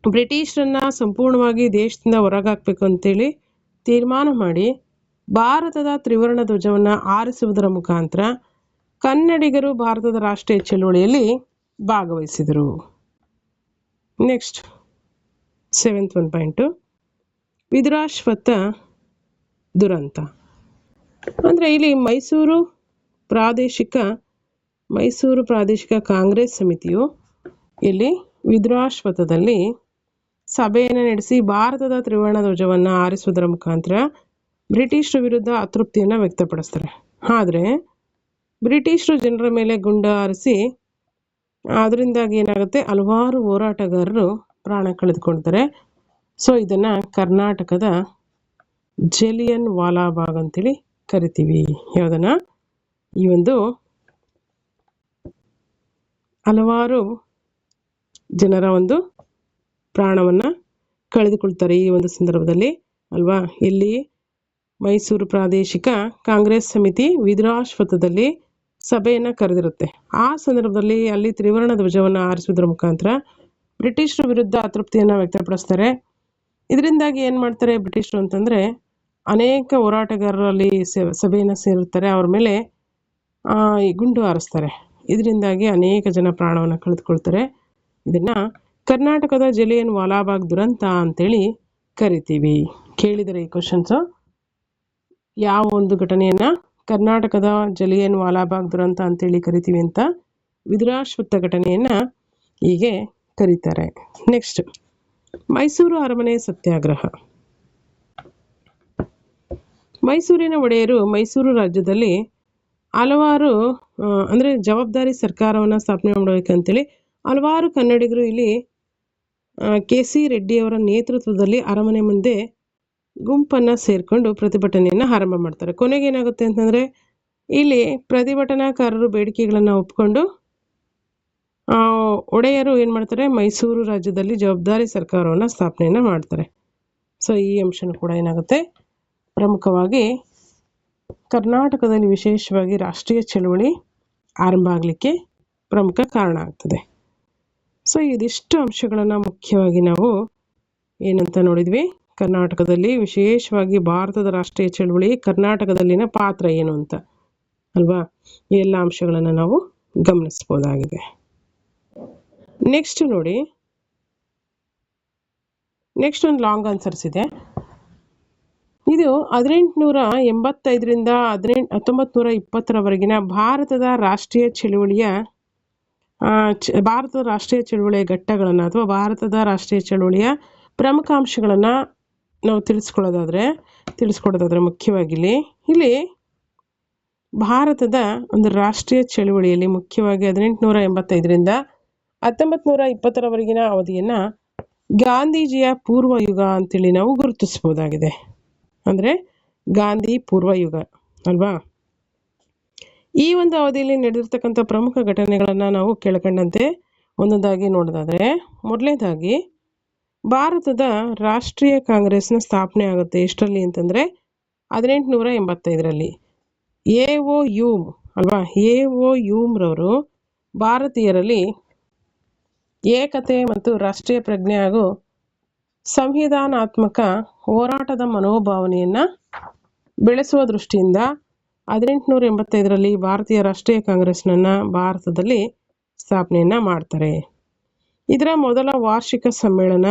ಬ್ರಿಟಿಷರನ್ನ ಸಂಪೂರ್ಣವಾಗಿ ದೇಶದಿಂದ ಹೊರಗಾಕಬೇಕು ಅಂತೇಳಿ ತೀರ್ಮಾನ ಮಾಡಿ ಭಾರತದ ತ್ರಿವರ್ಣ ಧ್ವಜವನ್ನು ಆರಿಸುವುದರ ಮುಖಾಂತರ ಕನ್ನಡಿಗರು ಭಾರತದ ರಾಷ್ಟ್ರೀಯ ಚಳುವಳಿಯಲ್ಲಿ ಭಾಗವಹಿಸಿದರು. ನೆಕ್ಸ್ಟ್ 7th ಪಾಯಿಂಟ್, ವಿದುರಾಶ್ವತ್ಥ ದುರಂತ. ಅಂದರೆ ಇಲ್ಲಿ ಮೈಸೂರು ಪ್ರಾದೇಶಿಕ ಕಾಂಗ್ರೆಸ್ ಸಮಿತಿಯು ಇಲ್ಲಿ ವಿದುರಾಶ್ವತ್ಥದಲ್ಲಿ ಸಭೆಯನ್ನು ನಡೆಸಿ ಭಾರತದ ತ್ರಿವರ್ಣ ಧ್ವಜವನ್ನು ಆರಿಸುವುದರ ಮುಖಾಂತರ ಬ್ರಿಟಿಷರ ವಿರುದ್ಧ ಅತೃಪ್ತಿಯನ್ನು ವ್ಯಕ್ತಪಡಿಸ್ತಾರೆ. ಆದರೆ ಬ್ರಿಟಿಷರು ಜನರ ಮೇಲೆ ಗುಂಡು ಹಾರಿಸಿ ಅದರಿಂದಾಗಿ ಏನಾಗುತ್ತೆ, ಹಲವಾರು ಹೋರಾಟಗಾರರು ಪ್ರಾಣ ಕಳೆದುಕೊಳ್ತಾರೆ. ಸೊ ಇದನ್ನು ಕರ್ನಾಟಕದ ಜಲಿಯನ್ ವಾಲಾಬಾಗ್ ಅಂತೇಳಿ ಕರಿತೀವಿ. ಯಾವುದನ್ನ, ಈ ಒಂದು ಹಲವಾರು ಜನರ ಒಂದು ಪ್ರಾಣವನ್ನು ಕಳೆದುಕೊಳ್ತಾರೆ ಈ ಒಂದು ಸಂದರ್ಭದಲ್ಲಿ ಅಲ್ವಾ. ಇಲ್ಲಿ ಮೈಸೂರು ಪ್ರಾದೇಶಿಕ ಕಾಂಗ್ರೆಸ್ ಸಮಿತಿ ವಿದುರಾಶ್ವತ್ಥದಲ್ಲಿ ಸಭೆಯನ್ನು ಕರೆದಿರುತ್ತೆ. ಆ ಸಂದರ್ಭದಲ್ಲಿ ಅಲ್ಲಿ ತ್ರಿವರ್ಣ ಧ್ವಜವನ್ನು ಆರಿಸುವುದರ ಮುಖಾಂತರ ಬ್ರಿಟಿಷರ ವಿರುದ್ಧ ಅತೃಪ್ತಿಯನ್ನು ವ್ಯಕ್ತಪಡಿಸ್ತಾರೆ. ಇದರಿಂದಾಗಿ ಏನು ಮಾಡ್ತಾರೆ ಬ್ರಿಟಿಷರು ಅಂತಂದರೆ, ಅನೇಕ ಹೋರಾಟಗಾರರು ಅಲ್ಲಿ ಸಭೆಯನ್ನು ಸೇರುತ್ತಾರೆ, ಅವ್ರ ಮೇಲೆ ಗುಂಡು ಹಾರಿಸ್ತಾರೆ. ಇದರಿಂದಾಗಿ ಅನೇಕ ಜನ ಪ್ರಾಣವನ್ನು ಕಳೆದುಕೊಳ್ತಾರೆ. ಇದನ್ನು ಕರ್ನಾಟಕದ ಜಲಿಯನ್ ವಾಲಾಬಾಗ್ ದುರಂತ ಅಂತೇಳಿ ಕರಿತೀವಿ. ಕೇಳಿದರೆ ಈ ಕ್ವಶನ್ಸು, ಯಾವ ಒಂದು ಘಟನೆಯನ್ನ ಕರ್ನಾಟಕದ ಜಲಿಯನ್ ವಾಲಾಬಾಗ್ ದುರಂತ ಅಂತೇಳಿ ಕರಿತೀವಿ ಅಂತ ವಿದುರಾಶ್ವತ್ಥ ಘಟನೆಯನ್ನ ಹೀಗೆ ಕರೀತಾರೆ. ನೆಕ್ಸ್ಟ್, ಮೈಸೂರು ಅರಮನೆ ಸತ್ಯಾಗ್ರಹ. ಮೈಸೂರಿನ ಒಡೆಯರು ಮೈಸೂರು ರಾಜ್ಯದಲ್ಲಿ ಹಲವಾರು ಅಂದರೆ ಜವಾಬ್ದಾರಿ ಸರ್ಕಾರವನ್ನು ಸ್ಥಾಪನೆ ಮಾಡಬೇಕಂತೇಳಿ ಹಲವಾರು ಕನ್ನಡಿಗರು ಇಲ್ಲಿ ಕೆ.ಸಿ. ರೆಡ್ಡಿಯವರ ನೇತೃತ್ವದಲ್ಲಿ ಅರಮನೆ ಮುಂದೆ ಗುಂಪನ್ನು ಸೇರಿಕೊಂಡು ಪ್ರತಿಭಟನೆಯನ್ನು ಆರಂಭ ಮಾಡ್ತಾರೆ. ಕೊನೆಗೆ ಏನಾಗುತ್ತೆ ಅಂತಂದರೆ, ಇಲ್ಲಿ ಪ್ರತಿಭಟನಾಕಾರರು ಬೇಡಿಕೆಗಳನ್ನು ಒಪ್ಕೊಂಡು ಒಡೆಯರು ಏನು ಮಾಡ್ತಾರೆ, ಮೈಸೂರು ರಾಜ್ಯದಲ್ಲಿ ಜವಾಬ್ದಾರಿ ಸರ್ಕಾರವನ್ನು ಸ್ಥಾಪನೆಯನ್ನು ಮಾಡ್ತಾರೆ. ಸೊ ಈ ಅಂಶನೂ ಕೂಡ ಏನಾಗುತ್ತೆ, ಪ್ರಮುಖವಾಗಿ ಕರ್ನಾಟಕದಲ್ಲಿ ವಿಶೇಷವಾಗಿ ರಾಷ್ಟ್ರೀಯ ಚಳುವಳಿ ಆರಂಭ ಆಗಲಿಕ್ಕೆ ಪ್ರಮುಖ ಕಾರಣ ಆಗ್ತದೆ. ಸೊ ಇದಿಷ್ಟು ಅಂಶಗಳನ್ನು ಮುಖ್ಯವಾಗಿ ನಾವು ಏನಂತ ನೋಡಿದ್ವಿ, ಕರ್ನಾಟಕದಲ್ಲಿ ವಿಶೇಷವಾಗಿ ಭಾರತದ ರಾಷ್ಟ್ರೀಯ ಚಳುವಳಿ ಕರ್ನಾಟಕದಲ್ಲಿನ ಪಾತ್ರ ಏನು ಅಂತ ಅಲ್ವಾ, ಈ ಎಲ್ಲ ಅಂಶಗಳನ್ನು ನಾವು ಗಮನಿಸ್ಬೋದಾಗಿದೆ. ನೆಕ್ಸ್ಟ್ ನೋಡಿ, ನೆಕ್ಸ್ಟ್ ಒಂದು ಲಾಂಗ್ ಆನ್ಸರ್ಸ್ ಇದೆ. ಇದು 1885ರಿಂದ 1920ರವರೆಗಿನ ಭಾರತದ ರಾಷ್ಟ್ರೀಯ ಚಳುವಳಿಯ ಘಟ್ಟಗಳನ್ನು ಅಥವಾ ಭಾರತದ ರಾಷ್ಟ್ರೀಯ ಚಳುವಳಿಯ ಪ್ರಮುಖ ಅಂಶಗಳನ್ನು ನಾವು ತಿಳಿಸ್ಕೊಡೋದಾದ್ರೆ ಮುಖ್ಯವಾಗಿ ಇಲ್ಲಿ ಭಾರತದ ಒಂದು ರಾಷ್ಟ್ರೀಯ ಚಳುವಳಿಯಲ್ಲಿ ಮುಖ್ಯವಾಗಿ 1885ರಿಂದ 1920ರವರೆಗಿನ ಅವಧಿಯನ್ನು ಗಾಂಧೀಜಿಯ ಪೂರ್ವ ಯುಗ ಅಂತೇಳಿ ನಾವು ಗುರುತಿಸ್ಬೋದಾಗಿದೆ. ಅಂದರೆ ಗಾಂಧಿ ಪೂರ್ವ ಯುಗ ಅಲ್ವಾ. ಈ ಒಂದು ಅವಧಿಯಲ್ಲಿ ನಡೆದಿರ್ತಕ್ಕಂಥ ಪ್ರಮುಖ ಘಟನೆಗಳನ್ನು ನಾವು ಕೆಳಕಂಡಂತೆ ಒಂದೊಂದಾಗಿ ನೋಡೋದಾದರೆ, ಮೊದಲನೇದಾಗಿ ಭಾರತದ ರಾಷ್ಟ್ರೀಯ ಕಾಂಗ್ರೆಸ್ನ ಸ್ಥಾಪನೆ ಆಗುತ್ತೆ. ಎಷ್ಟರಲ್ಲಿ ಅಂತಂದರೆ 1885ರಲ್ಲಿ. ಎ.ಓ. ಹ್ಯೂಮ್ ಅಲ್ವಾ, ಎ.ಓ. ಹ್ಯೂಮ್ರವರು ಭಾರತೀಯರಲ್ಲಿ ಏಕತೆ ಮತ್ತು ರಾಷ್ಟ್ರೀಯ ಪ್ರಜ್ಞೆ ಹಾಗೂ ಸಂವಿಧಾನಾತ್ಮಕ ಹೋರಾಟದ ಮನೋಭಾವನೆಯನ್ನು ಬೆಳೆಸುವ ದೃಷ್ಟಿಯಿಂದ 1885ರಲ್ಲಿ ಭಾರತೀಯ ರಾಷ್ಟ್ರೀಯ ಕಾಂಗ್ರೆಸ್ನನ್ನು ಭಾರತದಲ್ಲಿ ಸ್ಥಾಪನೆಯನ್ನು ಮಾಡ್ತಾರೆ. ಇದರ ಮೊದಲ ವಾರ್ಷಿಕ ಸಮ್ಮೇಳನ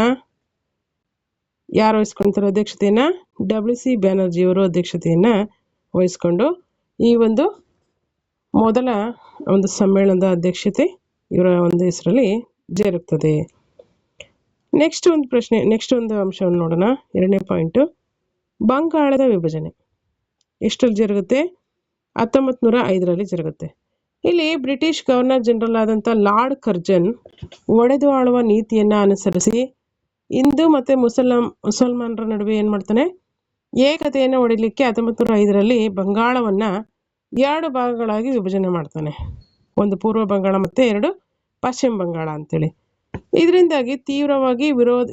ಯಾರು ವಹಿಸ್ಕೊಳ್ತಾರೆ ಅಧ್ಯಕ್ಷತೆಯನ್ನು? W.C. ಬ್ಯಾನರ್ಜಿಯವರು ಅಧ್ಯಕ್ಷತೆಯನ್ನು ವಹಿಸ್ಕೊಂಡು ಈ ಒಂದು ಮೊದಲ ಒಂದು ಸಮ್ಮೇಳನದ ಅಧ್ಯಕ್ಷತೆ ಇವರ ಒಂದು ಹೆಸರಲ್ಲಿ ಜರುಗ್ತದೆ. ನೆಕ್ಸ್ಟ್ ಒಂದು ಅಂಶವನ್ನು ನೋಡೋಣ. ಎರಡನೇ ಪಾಯಿಂಟು, ಬಂಗಾಳದ ವಿಭಜನೆ ಎಷ್ಟರಲ್ಲಿ ಜರುಗುತ್ತೆ? 1905ರಲ್ಲಿ ಜರುಗುತ್ತೆ. ಇಲ್ಲಿ ಬ್ರಿಟಿಷ್ ಗವರ್ನರ್ ಜನರಲ್ ಆದಂಥ ಲಾರ್ಡ್ ಕರ್ಜನ್ ಒಡೆದು ಆಳುವ ನೀತಿಯನ್ನು ಅನುಸರಿಸಿ ಹಿಂದೂ ಮತ್ತು ಮುಸಲ್ಮಾನರ ನಡುವೆ ಏನು ಮಾಡ್ತಾನೆ, ಏಕತೆಯನ್ನು ಒಡೆಯಲಿಕ್ಕೆ 1905ರಲ್ಲಿ ಬಂಗಾಳವನ್ನು 2 ಭಾಗಗಳಾಗಿ ವಿಭಜನೆ ಮಾಡ್ತಾನೆ. ಒಂದು ಪೂರ್ವ ಬಂಗಾಳ ಮತ್ತು 2 ಪಶ್ಚಿಮ ಬಂಗಾಳ ಅಂತೇಳಿ. ಇದರಿಂದಾಗಿ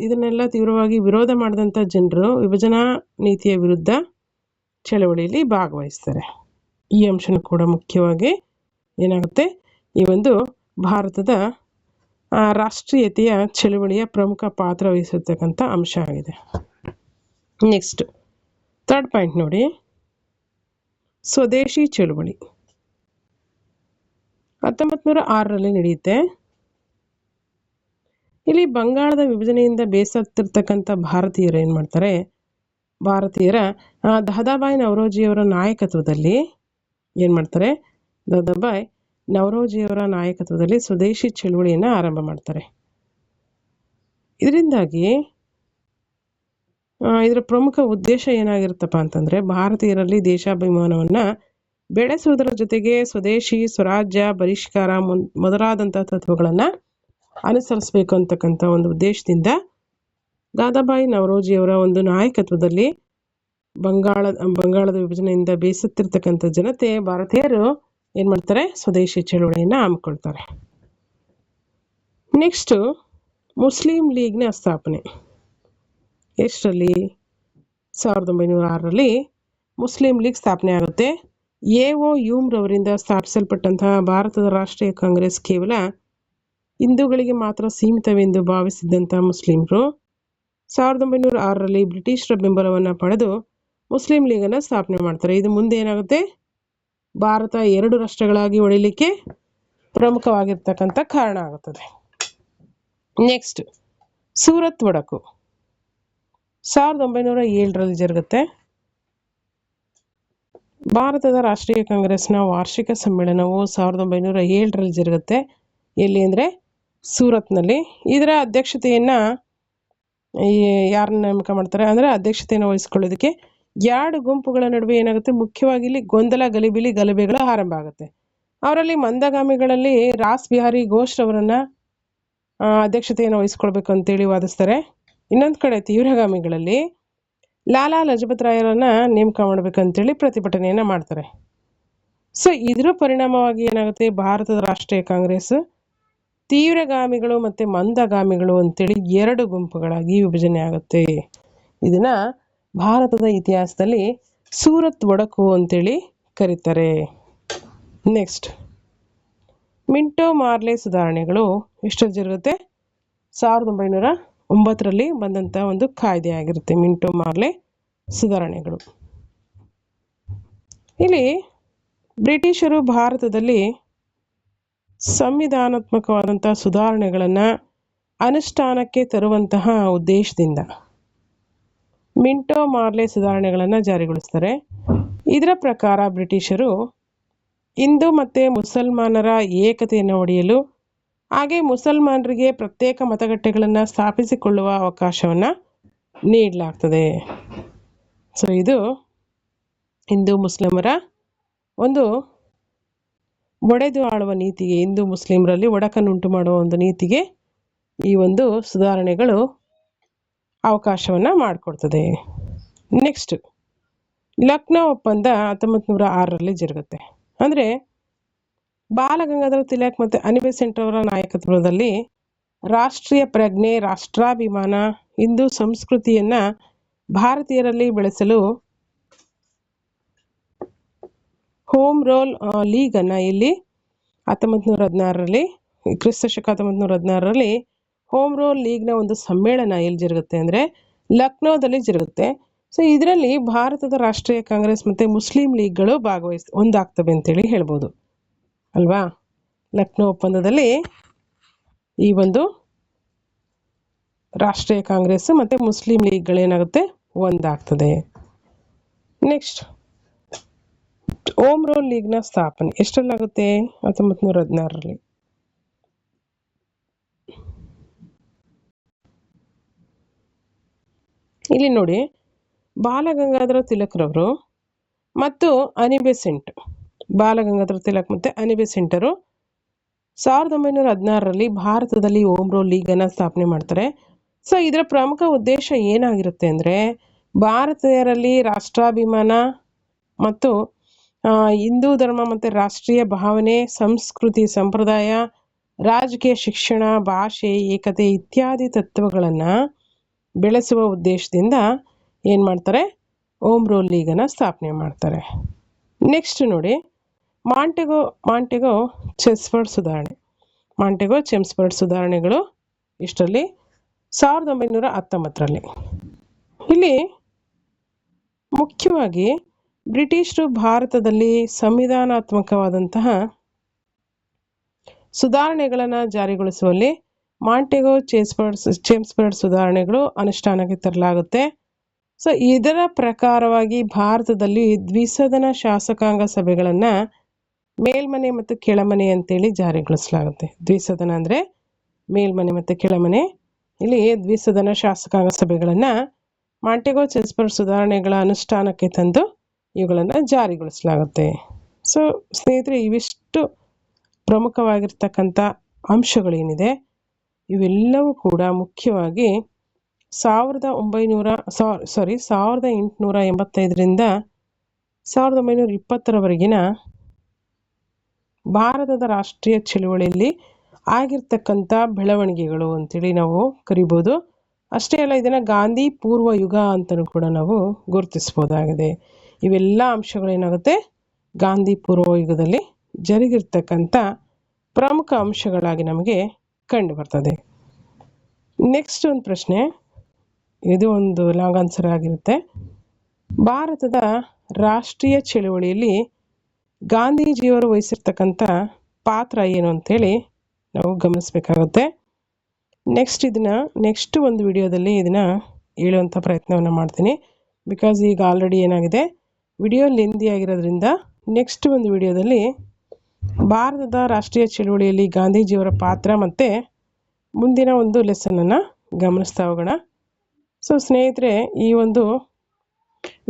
ಇದನ್ನೆಲ್ಲ ತೀವ್ರವಾಗಿ ವಿರೋಧ ಮಾಡಿದಂಥ ಜನರು ವಿಭಜನಾ ನೀತಿಯ ವಿರುದ್ಧ ಚಳವಳಿಯಲ್ಲಿ ಭಾಗವಹಿಸ್ತಾರೆ. ಈ ಅಂಶನೂ ಕೂಡ ಮುಖ್ಯವಾಗಿ ಏನಾಗುತ್ತೆ, ಈ ಒಂದು ಭಾರತದ ರಾಷ್ಟ್ರೀಯತೆಯ ಚಳವಳಿಯ ಪ್ರಮುಖ ಪಾತ್ರ ವಹಿಸಿರ್ತಕ್ಕಂಥ ಅಂಶ ಆಗಿದೆ. ನೆಕ್ಸ್ಟ್ ಥರ್ಡ್ ಪಾಯಿಂಟ್ ನೋಡಿ, ಸ್ವದೇಶಿ ಚಳವಳಿ 1906ರಲ್ಲಿ ನಡೆಯುತ್ತೆ. ಇಲ್ಲಿ ಬಂಗಾಳದ ವಿಭಜನೆಯಿಂದ ಬೇಸತ್ತಿರ್ತಕ್ಕಂಥ ಭಾರತೀಯರು ಏನು ಮಾಡ್ತಾರೆ, ದಾದಾಬಾಯಿ ನವರೋಜಿಯವರ ನಾಯಕತ್ವದಲ್ಲಿ ಏನು ಮಾಡ್ತಾರೆ, ದಾದಾಬಾಯಿ ನವರೋಜಿಯವರ ನಾಯಕತ್ವದಲ್ಲಿ ಸ್ವದೇಶಿ ಚಳುವಳಿಯನ್ನು ಆರಂಭ ಮಾಡ್ತಾರೆ. ಇದರಿಂದಾಗಿ ಇದರ ಪ್ರಮುಖ ಉದ್ದೇಶ ಏನಾಗಿರುತ್ತಪ್ಪ ಅಂತಂದರೆ, ಭಾರತೀಯರಲ್ಲಿ ದೇಶಾಭಿಮಾನವನ್ನು ಬೆಳೆಸುವುದರ ಜೊತೆಗೆ ಸ್ವದೇಶಿ ಸ್ವರಾಜ್ಯ ಬಹಿಷ್ಕಾರ ಮೊದಲಾದಂಥ ತತ್ವಗಳನ್ನು ಅನುಸರಿಸಬೇಕು ಅಂತಕ್ಕಂಥ ಒಂದು ಉದ್ದೇಶದಿಂದ ದಾದಾಬಾಯಿ ನವರೋಜಿಯವರ ಒಂದು ನಾಯಕತ್ವದಲ್ಲಿ ಬಂಗಾಳದ ವಿಭಜನೆಯಿಂದ ಬೇಸತ್ತಿರ್ತಕ್ಕಂಥ ಭಾರತೀಯರು ಏನು ಮಾಡ್ತಾರೆ, ಸ್ವದೇಶಿ ಚಳುವಳಿಯನ್ನು ಹಮ್ಮಿಕೊಳ್ತಾರೆ. ನೆಕ್ಸ್ಟು ಮುಸ್ಲಿಂ ಲೀಗ್ನ ಸ್ಥಾಪನೆ ಎಷ್ಟರಲ್ಲಿ? 1906ರಲ್ಲಿ ಮುಸ್ಲಿಂ ಲೀಗ್ ಸ್ಥಾಪನೆ ಆಗುತ್ತೆ. ಎ.ಓ. ಹ್ಯೂಮ್ರವರಿಂದ ಸ್ಥಾಪಿಸಲ್ಪಟ್ಟಂತಹ ಭಾರತದ ರಾಷ್ಟ್ರೀಯ ಕಾಂಗ್ರೆಸ್ ಕೇವಲ ಹಿಂದೂಗಳಿಗೆ ಮಾತ್ರ ಸೀಮಿತವೆಂದು ಭಾವಿಸಿದ್ದಂಥ ಮುಸ್ಲಿಮರು 1906ರಲ್ಲಿ ಬ್ರಿಟಿಷರ ಬೆಂಬಲವನ್ನು ಪಡೆದು ಮುಸ್ಲಿಂ ಲೀಗನ್ನು ಸ್ಥಾಪನೆ ಮಾಡ್ತಾರೆ. ಇದು ಮುಂದೆ ಏನಾಗುತ್ತೆ, ಭಾರತ 2 ರಾಷ್ಟ್ರಗಳಾಗಿ ಒಡೆಯಲಿಕ್ಕೆ ಪ್ರಮುಖವಾಗಿರ್ತಕ್ಕಂಥ ಕಾರಣ ಆಗುತ್ತದೆ. ನೆಕ್ಸ್ಟ್ ಸೂರತ್ ಒಡಕು 1907ರಲ್ಲಿ ಜರುಗುತ್ತೆ. ಭಾರತದ ರಾಷ್ಟ್ರೀಯ ಕಾಂಗ್ರೆಸ್ನ ವಾರ್ಷಿಕ ಸಮ್ಮೇಳನವು 1907ರಲ್ಲಿ ಜರುಗುತ್ತೆ. ಎಲ್ಲಿ ಅಂದರೆ ಸೂರತ್ನಲ್ಲಿ. ಇದರ ಅಧ್ಯಕ್ಷತೆಯನ್ನು ಯಾರನ್ನ ನೇಮಕ ಮಾಡ್ತಾರೆ ಅಂದರೆ ಅಧ್ಯಕ್ಷತೆಯನ್ನು ವಹಿಸ್ಕೊಳ್ಳೋದಕ್ಕೆ ಎರಡು ಗುಂಪುಗಳ ನಡುವೆ ಏನಾಗುತ್ತೆ, ಮುಖ್ಯವಾಗಿ ಇಲ್ಲಿ ಗೊಂದಲ ಗಲಿಬಿಲಿ ಗಲಭೆಗಳು ಆರಂಭ ಆಗುತ್ತೆ. ಅವರಲ್ಲಿ ಮಂದಗಾಮಿಗಳಲ್ಲಿ ರಾಸ್ ಬಿಹಾರಿ ಘೋಷ್ ಅವರನ್ನ ಅಧ್ಯಕ್ಷತೆಯನ್ನು ವಹಿಸ್ಕೊಳ್ಬೇಕು ಅಂತೇಳಿ ವಾದಿಸ್ತಾರೆ. ಇನ್ನೊಂದು ಕಡೆ ತೀವ್ರಗಾಮಿಗಳಲ್ಲಿ ಲಾಲಾ ಲಜಪತ್ ರಾಯರನ್ನ ನೇಮಕ ಮಾಡ್ಬೇಕಂತೇಳಿ ಪ್ರತಿಭಟನೆಯನ್ನ ಮಾಡ್ತಾರೆ. ಸೊ ಇದರ ಪರಿಣಾಮವಾಗಿ ಏನಾಗುತ್ತೆ, ಭಾರತದ ರಾಷ್ಟ್ರೀಯ ಕಾಂಗ್ರೆಸ್ ತೀವ್ರಗಾಮಿಗಳು ಮತ್ತೆ ಮಂದಗಾಮಿಗಳು ಅಂತೇಳಿ ಎರಡು ಗುಂಪುಗಳಾಗಿ ವಿಭಜನೆ ಆಗುತ್ತೆ. ಇದನ್ನ ಭಾರತದ ಇತಿಹಾಸದಲ್ಲಿ ಸೂರತ್ ಒಡಕು ಅಂತೇಳಿ ಕರೀತಾರೆ. ನೆಕ್ಸ್ಟ್ ಮಿಂಟೋ ಮಾರ್ಲೆ ಸುಧಾರಣೆಗಳು ಎಷ್ಟರಲ್ಲಿ ಜರುಗುತ್ತೆ, 1909ರಲ್ಲಿ ಬಂದಂಥ ಒಂದು ಕಾಯ್ದೆ ಆಗಿರುತ್ತೆ ಮಿಂಟೋ ಮಾರ್ಲೆ ಸುಧಾರಣೆಗಳು. ಇಲ್ಲಿ ಬ್ರಿಟಿಷರು ಭಾರತದಲ್ಲಿ ಸಂವಿಧಾನಾತ್ಮಕವಾದಂಥ ಸುಧಾರಣೆಗಳನ್ನು ಅನುಷ್ಠಾನಕ್ಕೆ ತರುವಂತಹ ಉದ್ದೇಶದಿಂದ ಮಿಂಟೋ ಮಾರ್ಲೆ ಸುಧಾರಣೆಗಳನ್ನು ಜಾರಿಗೊಳಿಸ್ತಾರೆ. ಇದರ ಪ್ರಕಾರ ಬ್ರಿಟಿಷರು ಹಿಂದೂ ಮತ್ತು ಮುಸಲ್ಮಾನರ ಏಕತೆಯನ್ನು ಒಡೆಯಲು ಹಾಗೆ ಮುಸಲ್ಮಾನರಿಗೆ ಪ್ರತ್ಯೇಕ ಮತಗಟ್ಟೆಗಳನ್ನು ಸ್ಥಾಪಿಸಿಕೊಳ್ಳುವ ಅವಕಾಶವನ್ನು ನೀಡಲಾಗ್ತದೆ. ಸೊ ಇದು ಹಿಂದೂ ಮುಸ್ಲಿಮರ ಒಂದು ಒಡೆದು ಆಳುವ ನೀತಿಗೆ, ಹಿಂದೂ ಮುಸ್ಲಿಮರಲ್ಲಿ ಒಡಕನ್ನುಂಟು ಮಾಡುವ ಒಂದು ನೀತಿಗೆ ಈ ಒಂದು ಸುಧಾರಣೆಗಳು ಅವಕಾಶವನ್ನು ಮಾಡಿಕೊಡ್ತದೆ. ನೆಕ್ಸ್ಟ್ ಲಕ್ನೋ ಒಪ್ಪಂದ 1906ರಲ್ಲಿ ಜರುಗುತ್ತೆ. ಅಂದರೆ ಬಾಲಗಂಗಾಧರ ತಿಲಕ್ ಮತ್ತು ಅನಿ ಬೆಸೆಂಟ್ ಅವರ ನಾಯಕತ್ವದಲ್ಲಿ ರಾಷ್ಟ್ರೀಯ ಪ್ರಜ್ಞೆ, ರಾಷ್ಟ್ರಾಭಿಮಾನ, ಹಿಂದೂ ಸಂಸ್ಕೃತಿಯನ್ನು ಭಾರತೀಯರಲ್ಲಿ ಬೆಳೆಸಲು ಹೋಮ್ ರೋಲ್ ಲೀಗನ್ನು ಇಲ್ಲಿ 1916ರಲ್ಲಿ ಕ್ರಿಸ್ತಶಕ 1916ರಲ್ಲಿ ಹೋಮ್ ರೋಲ್ ಲೀಗ್ನ ಒಂದು ಸಮ್ಮೇಳನ ಎಲ್ಲಿ ಜರುಗುತ್ತೆ ಅಂದರೆ ಲಕ್ನೋದಲ್ಲಿ ಜರುಗುತ್ತೆ. ಸೊ ಇದರಲ್ಲಿ ಭಾರತದ ರಾಷ್ಟ್ರೀಯ ಕಾಂಗ್ರೆಸ್ ಮತ್ತು ಮುಸ್ಲಿಂ ಲೀಗ್ಗಳು ಒಂದಾಗ್ತವೆ ಅಂತೇಳಿ ಹೇಳ್ಬೋದು ಅಲ್ವಾ. ಲಕ್ನೋ ಒಪ್ಪಂದದಲ್ಲಿ ಈ ಒಂದು ರಾಷ್ಟ್ರೀಯ ಕಾಂಗ್ರೆಸ್ ಮತ್ತು ಮುಸ್ಲಿಂ ಲೀಗ್ಗಳೇನಾಗುತ್ತೆ, ಒಂದಾಗ್ತದೆ. ನೆಕ್ಸ್ಟ್ ಹೋಮ್ ರೋಲ್ ಲೀಗ್ನ ಸ್ಥಾಪನೆ ಎಷ್ಟರಲ್ಲಾಗುತ್ತೆ, 1916ರಲ್ಲಿ. ಇಲ್ಲಿ ನೋಡಿ, ಬಾಲಗಂಗಾಧರ ತಿಲಕ್ರವರು ಮತ್ತು ಅನಿ ಬೆಸೆಂಟ್, ಬಾಲಗಂಗಾಧರ ತಿಲಕ್ ಮತ್ತು ಅನಿ ಬೆಸೆಂಟರು 1916ರಲ್ಲಿ ಭಾರತದಲ್ಲಿ ಹೋಮ್ ರೋಲ್ ಲೀಗನ್ನು ಸ್ಥಾಪನೆ ಮಾಡ್ತಾರೆ. ಸೊ ಇದರ ಪ್ರಮುಖ ಉದ್ದೇಶ ಏನಾಗಿರುತ್ತೆ ಅಂದರೆ ಭಾರತೀಯರಲ್ಲಿ ರಾಷ್ಟ್ರಾಭಿಮಾನ ಮತ್ತು ಹಿಂದೂ ಧರ್ಮ ಮತ್ತು ರಾಷ್ಟ್ರೀಯ ಭಾವನೆ, ಸಂಸ್ಕೃತಿ, ಸಂಪ್ರದಾಯ, ರಾಜಕೀಯ, ಶಿಕ್ಷಣ, ಭಾಷೆ, ಏಕತೆ ಇತ್ಯಾದಿ ತತ್ವಗಳನ್ನು ಬೆಳೆಸುವ ಉದ್ದೇಶದಿಂದ ಏನು ಮಾಡ್ತಾರೆ, ಹೋಮ್ ರೋಲ್ ಲೀಗನ್ನು ಸ್ಥಾಪನೆ ಮಾಡ್ತಾರೆ. ನೆಕ್ಸ್ಟ್ ನೋಡಿ, ಮಾಂಟೆಗೋ ಚೆಮ್ಸ್ಫರ್ಡ್ ಸುಧಾರಣೆ. ಮಾಂಟೆಗೋ ಚೆಮ್ಸ್ಫರ್ಡ್ ಸುಧಾರಣೆಗಳು ಇಷ್ಟರಲ್ಲಿ 1919ರಲ್ಲಿ. ಇಲ್ಲಿ ಮುಖ್ಯವಾಗಿ ಬ್ರಿಟಿಷರು ಭಾರತದಲ್ಲಿ ಸಂವಿಧಾನಾತ್ಮಕವಾದಂತಹ ಸುಧಾರಣೆಗಳನ್ನು ಜಾರಿಗೊಳಿಸುವಲ್ಲಿ ಮಾಂಟೆಗೋ ಚೆಮ್ಸ್ಫರ್ಡ್ ಸುಧಾರಣೆಗಳು ಅನುಷ್ಠಾನಕ್ಕೆ ತರಲಾಗುತ್ತೆ. ಸೊ ಇದರ ಪ್ರಕಾರವಾಗಿ ಭಾರತದಲ್ಲಿ ದ್ವಿಸದನ ಶಾಸಕಾಂಗ ಸಭೆಗಳನ್ನು ಮೇಲ್ಮನೆ ಮತ್ತು ಕೆಳಮನೆ ಅಂತೇಳಿ ಜಾರಿಗೊಳಿಸಲಾಗುತ್ತೆ. ದ್ವಿಸದನ ಅಂದರೆ ಮೇಲ್ಮನೆ ಮತ್ತು ಕೆಳಮನೆ. ಇಲ್ಲಿ ದ್ವಿಸದನ ಶಾಸಕಾಂಗ ಸಭೆಗಳನ್ನು ಮಾಂಟೆಗೋ ಚೆಮ್ಸ್ಫರ್ಡ್ ಸುಧಾರಣೆಗಳ ಅನುಷ್ಠಾನಕ್ಕೆ ತಂದು ಇವುಗಳನ್ನು ಜಾರಿಗೊಳಿಸಲಾಗುತ್ತೆ. ಸೊ ಸ್ನೇಹಿತರೆ, ಇವಿಷ್ಟು ಪ್ರಮುಖವಾಗಿರ್ತಕ್ಕಂಥ ಅಂಶಗಳೇನಿದೆ ಇವೆಲ್ಲವೂ ಕೂಡ ಮುಖ್ಯವಾಗಿ 1885ರಿಂದ 1920ರವರೆಗಿನ ಭಾರತದ ರಾಷ್ಟ್ರೀಯ ಚಳುವಳಿಯಲ್ಲಿ ಆಗಿರ್ತಕ್ಕಂಥ ಬೆಳವಣಿಗೆಗಳು ಅಂತೇಳಿ ನಾವು ಕರಿಬೋದು. ಅಷ್ಟೇ ಅಲ್ಲ, ಇದನ್ನು ಗಾಂಧಿ ಪೂರ್ವ ಯುಗ ಅಂತಲೂ ಕೂಡ ನಾವು ಗುರುತಿಸ್ಬೋದಾಗಿದೆ. ಇವೆಲ್ಲ ಅಂಶಗಳೇನಾಗುತ್ತೆ, ಗಾಂಧಿ ಪೂರ್ವ ಯುಗದಲ್ಲಿ ಜರುಗಿರ್ತಕ್ಕಂಥ ಪ್ರಮುಖ ಅಂಶಗಳಾಗಿ ನಮಗೆ ಕಂಡು ಬರ್ತದೆ. ನೆಕ್ಸ್ಟ್ ಒಂದು ಪ್ರಶ್ನೆ, ಇದು ಒಂದು ಲಾಂಗ್ ಆನ್ಸರ್ ಆಗಿರುತ್ತೆ. ಭಾರತದ ರಾಷ್ಟ್ರೀಯ ಚಳುವಳಿಯಲ್ಲಿ ಗಾಂಧೀಜಿಯವರು ವಹಿಸಿರ್ತಕ್ಕಂಥ ಪಾತ್ರ ಏನು ಅಂತೇಳಿ ನಾವು ಗಮನಿಸಬೇಕಾಗುತ್ತೆ. ನೆಕ್ಸ್ಟ್ ಒಂದು ವಿಡಿಯೋದಲ್ಲಿ ಇದನ್ನು ಹೇಳುವಂಥ ಪ್ರಯತ್ನವನ್ನು ಮಾಡ್ತೀನಿ. ಬಿಕಾಸ್ ಈಗ ಆಲ್ರೆಡಿ ಏನಾಗಿದೆ, ವಿಡಿಯೋ ಲೆಂದಿ ಆಗಿರೋದ್ರಿಂದ ನೆಕ್ಸ್ಟ್ ಒಂದು ವಿಡಿಯೋದಲ್ಲಿ ಭಾರತದ ರಾಷ್ಟ್ರೀಯ ಚಳುವಳಿಯಲ್ಲಿ ಗಾಂಧೀಜಿಯವರ ಪಾತ್ರ ಮತ್ತು ಮುಂದಿನ ಒಂದು ಲೆಸನನ್ನು ಗಮನಿಸ್ತಾ ಹೋಗೋಣ. ಸೊ ಸ್ನೇಹಿತರೆ, ಈ ಒಂದು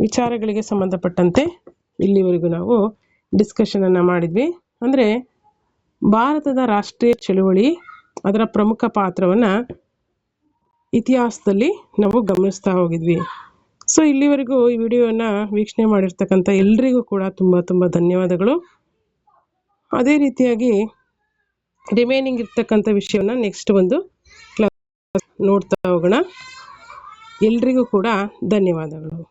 ವಿಚಾರಗಳಿಗೆ ಸಂಬಂಧಪಟ್ಟಂತೆ ಇಲ್ಲಿವರೆಗೂ ನಾವು ಡಿಸ್ಕಷನನ್ನು ಮಾಡಿದ್ವಿ. ಅಂದರೆ ಭಾರತದ ರಾಷ್ಟ್ರೀಯ ಚಳುವಳಿ ಅದರ ಪ್ರಮುಖ ಪಾತ್ರವನ್ನು ಇತಿಹಾಸದಲ್ಲಿ ನಾವು ಗಮನಿಸ್ತಾ ಹೋಗಿದ್ವಿ. ಸೊ ಇಲ್ಲಿವರೆಗೂ ಈ ವಿಡಿಯೋವನ್ನು ವೀಕ್ಷಣೆ ಮಾಡಿರ್ತಕ್ಕಂಥ ಎಲ್ರಿಗೂ ಕೂಡ ತುಂಬ ಧನ್ಯವಾದಗಳು. ಅದೇ ರೀತಿಯಾಗಿ ರಿಮೈನಿಂಗ್ ಇರ್ತಕ್ಕಂಥ ವಿಷಯವನ್ನು ನೆಕ್ಸ್ಟ್ ಒಂದು ಕ್ಲಾಸ್ ನೋಡ್ತಾ ಹೋಗೋಣ. ಎಲ್ರಿಗೂ ಕೂಡ ಧನ್ಯವಾದಗಳು.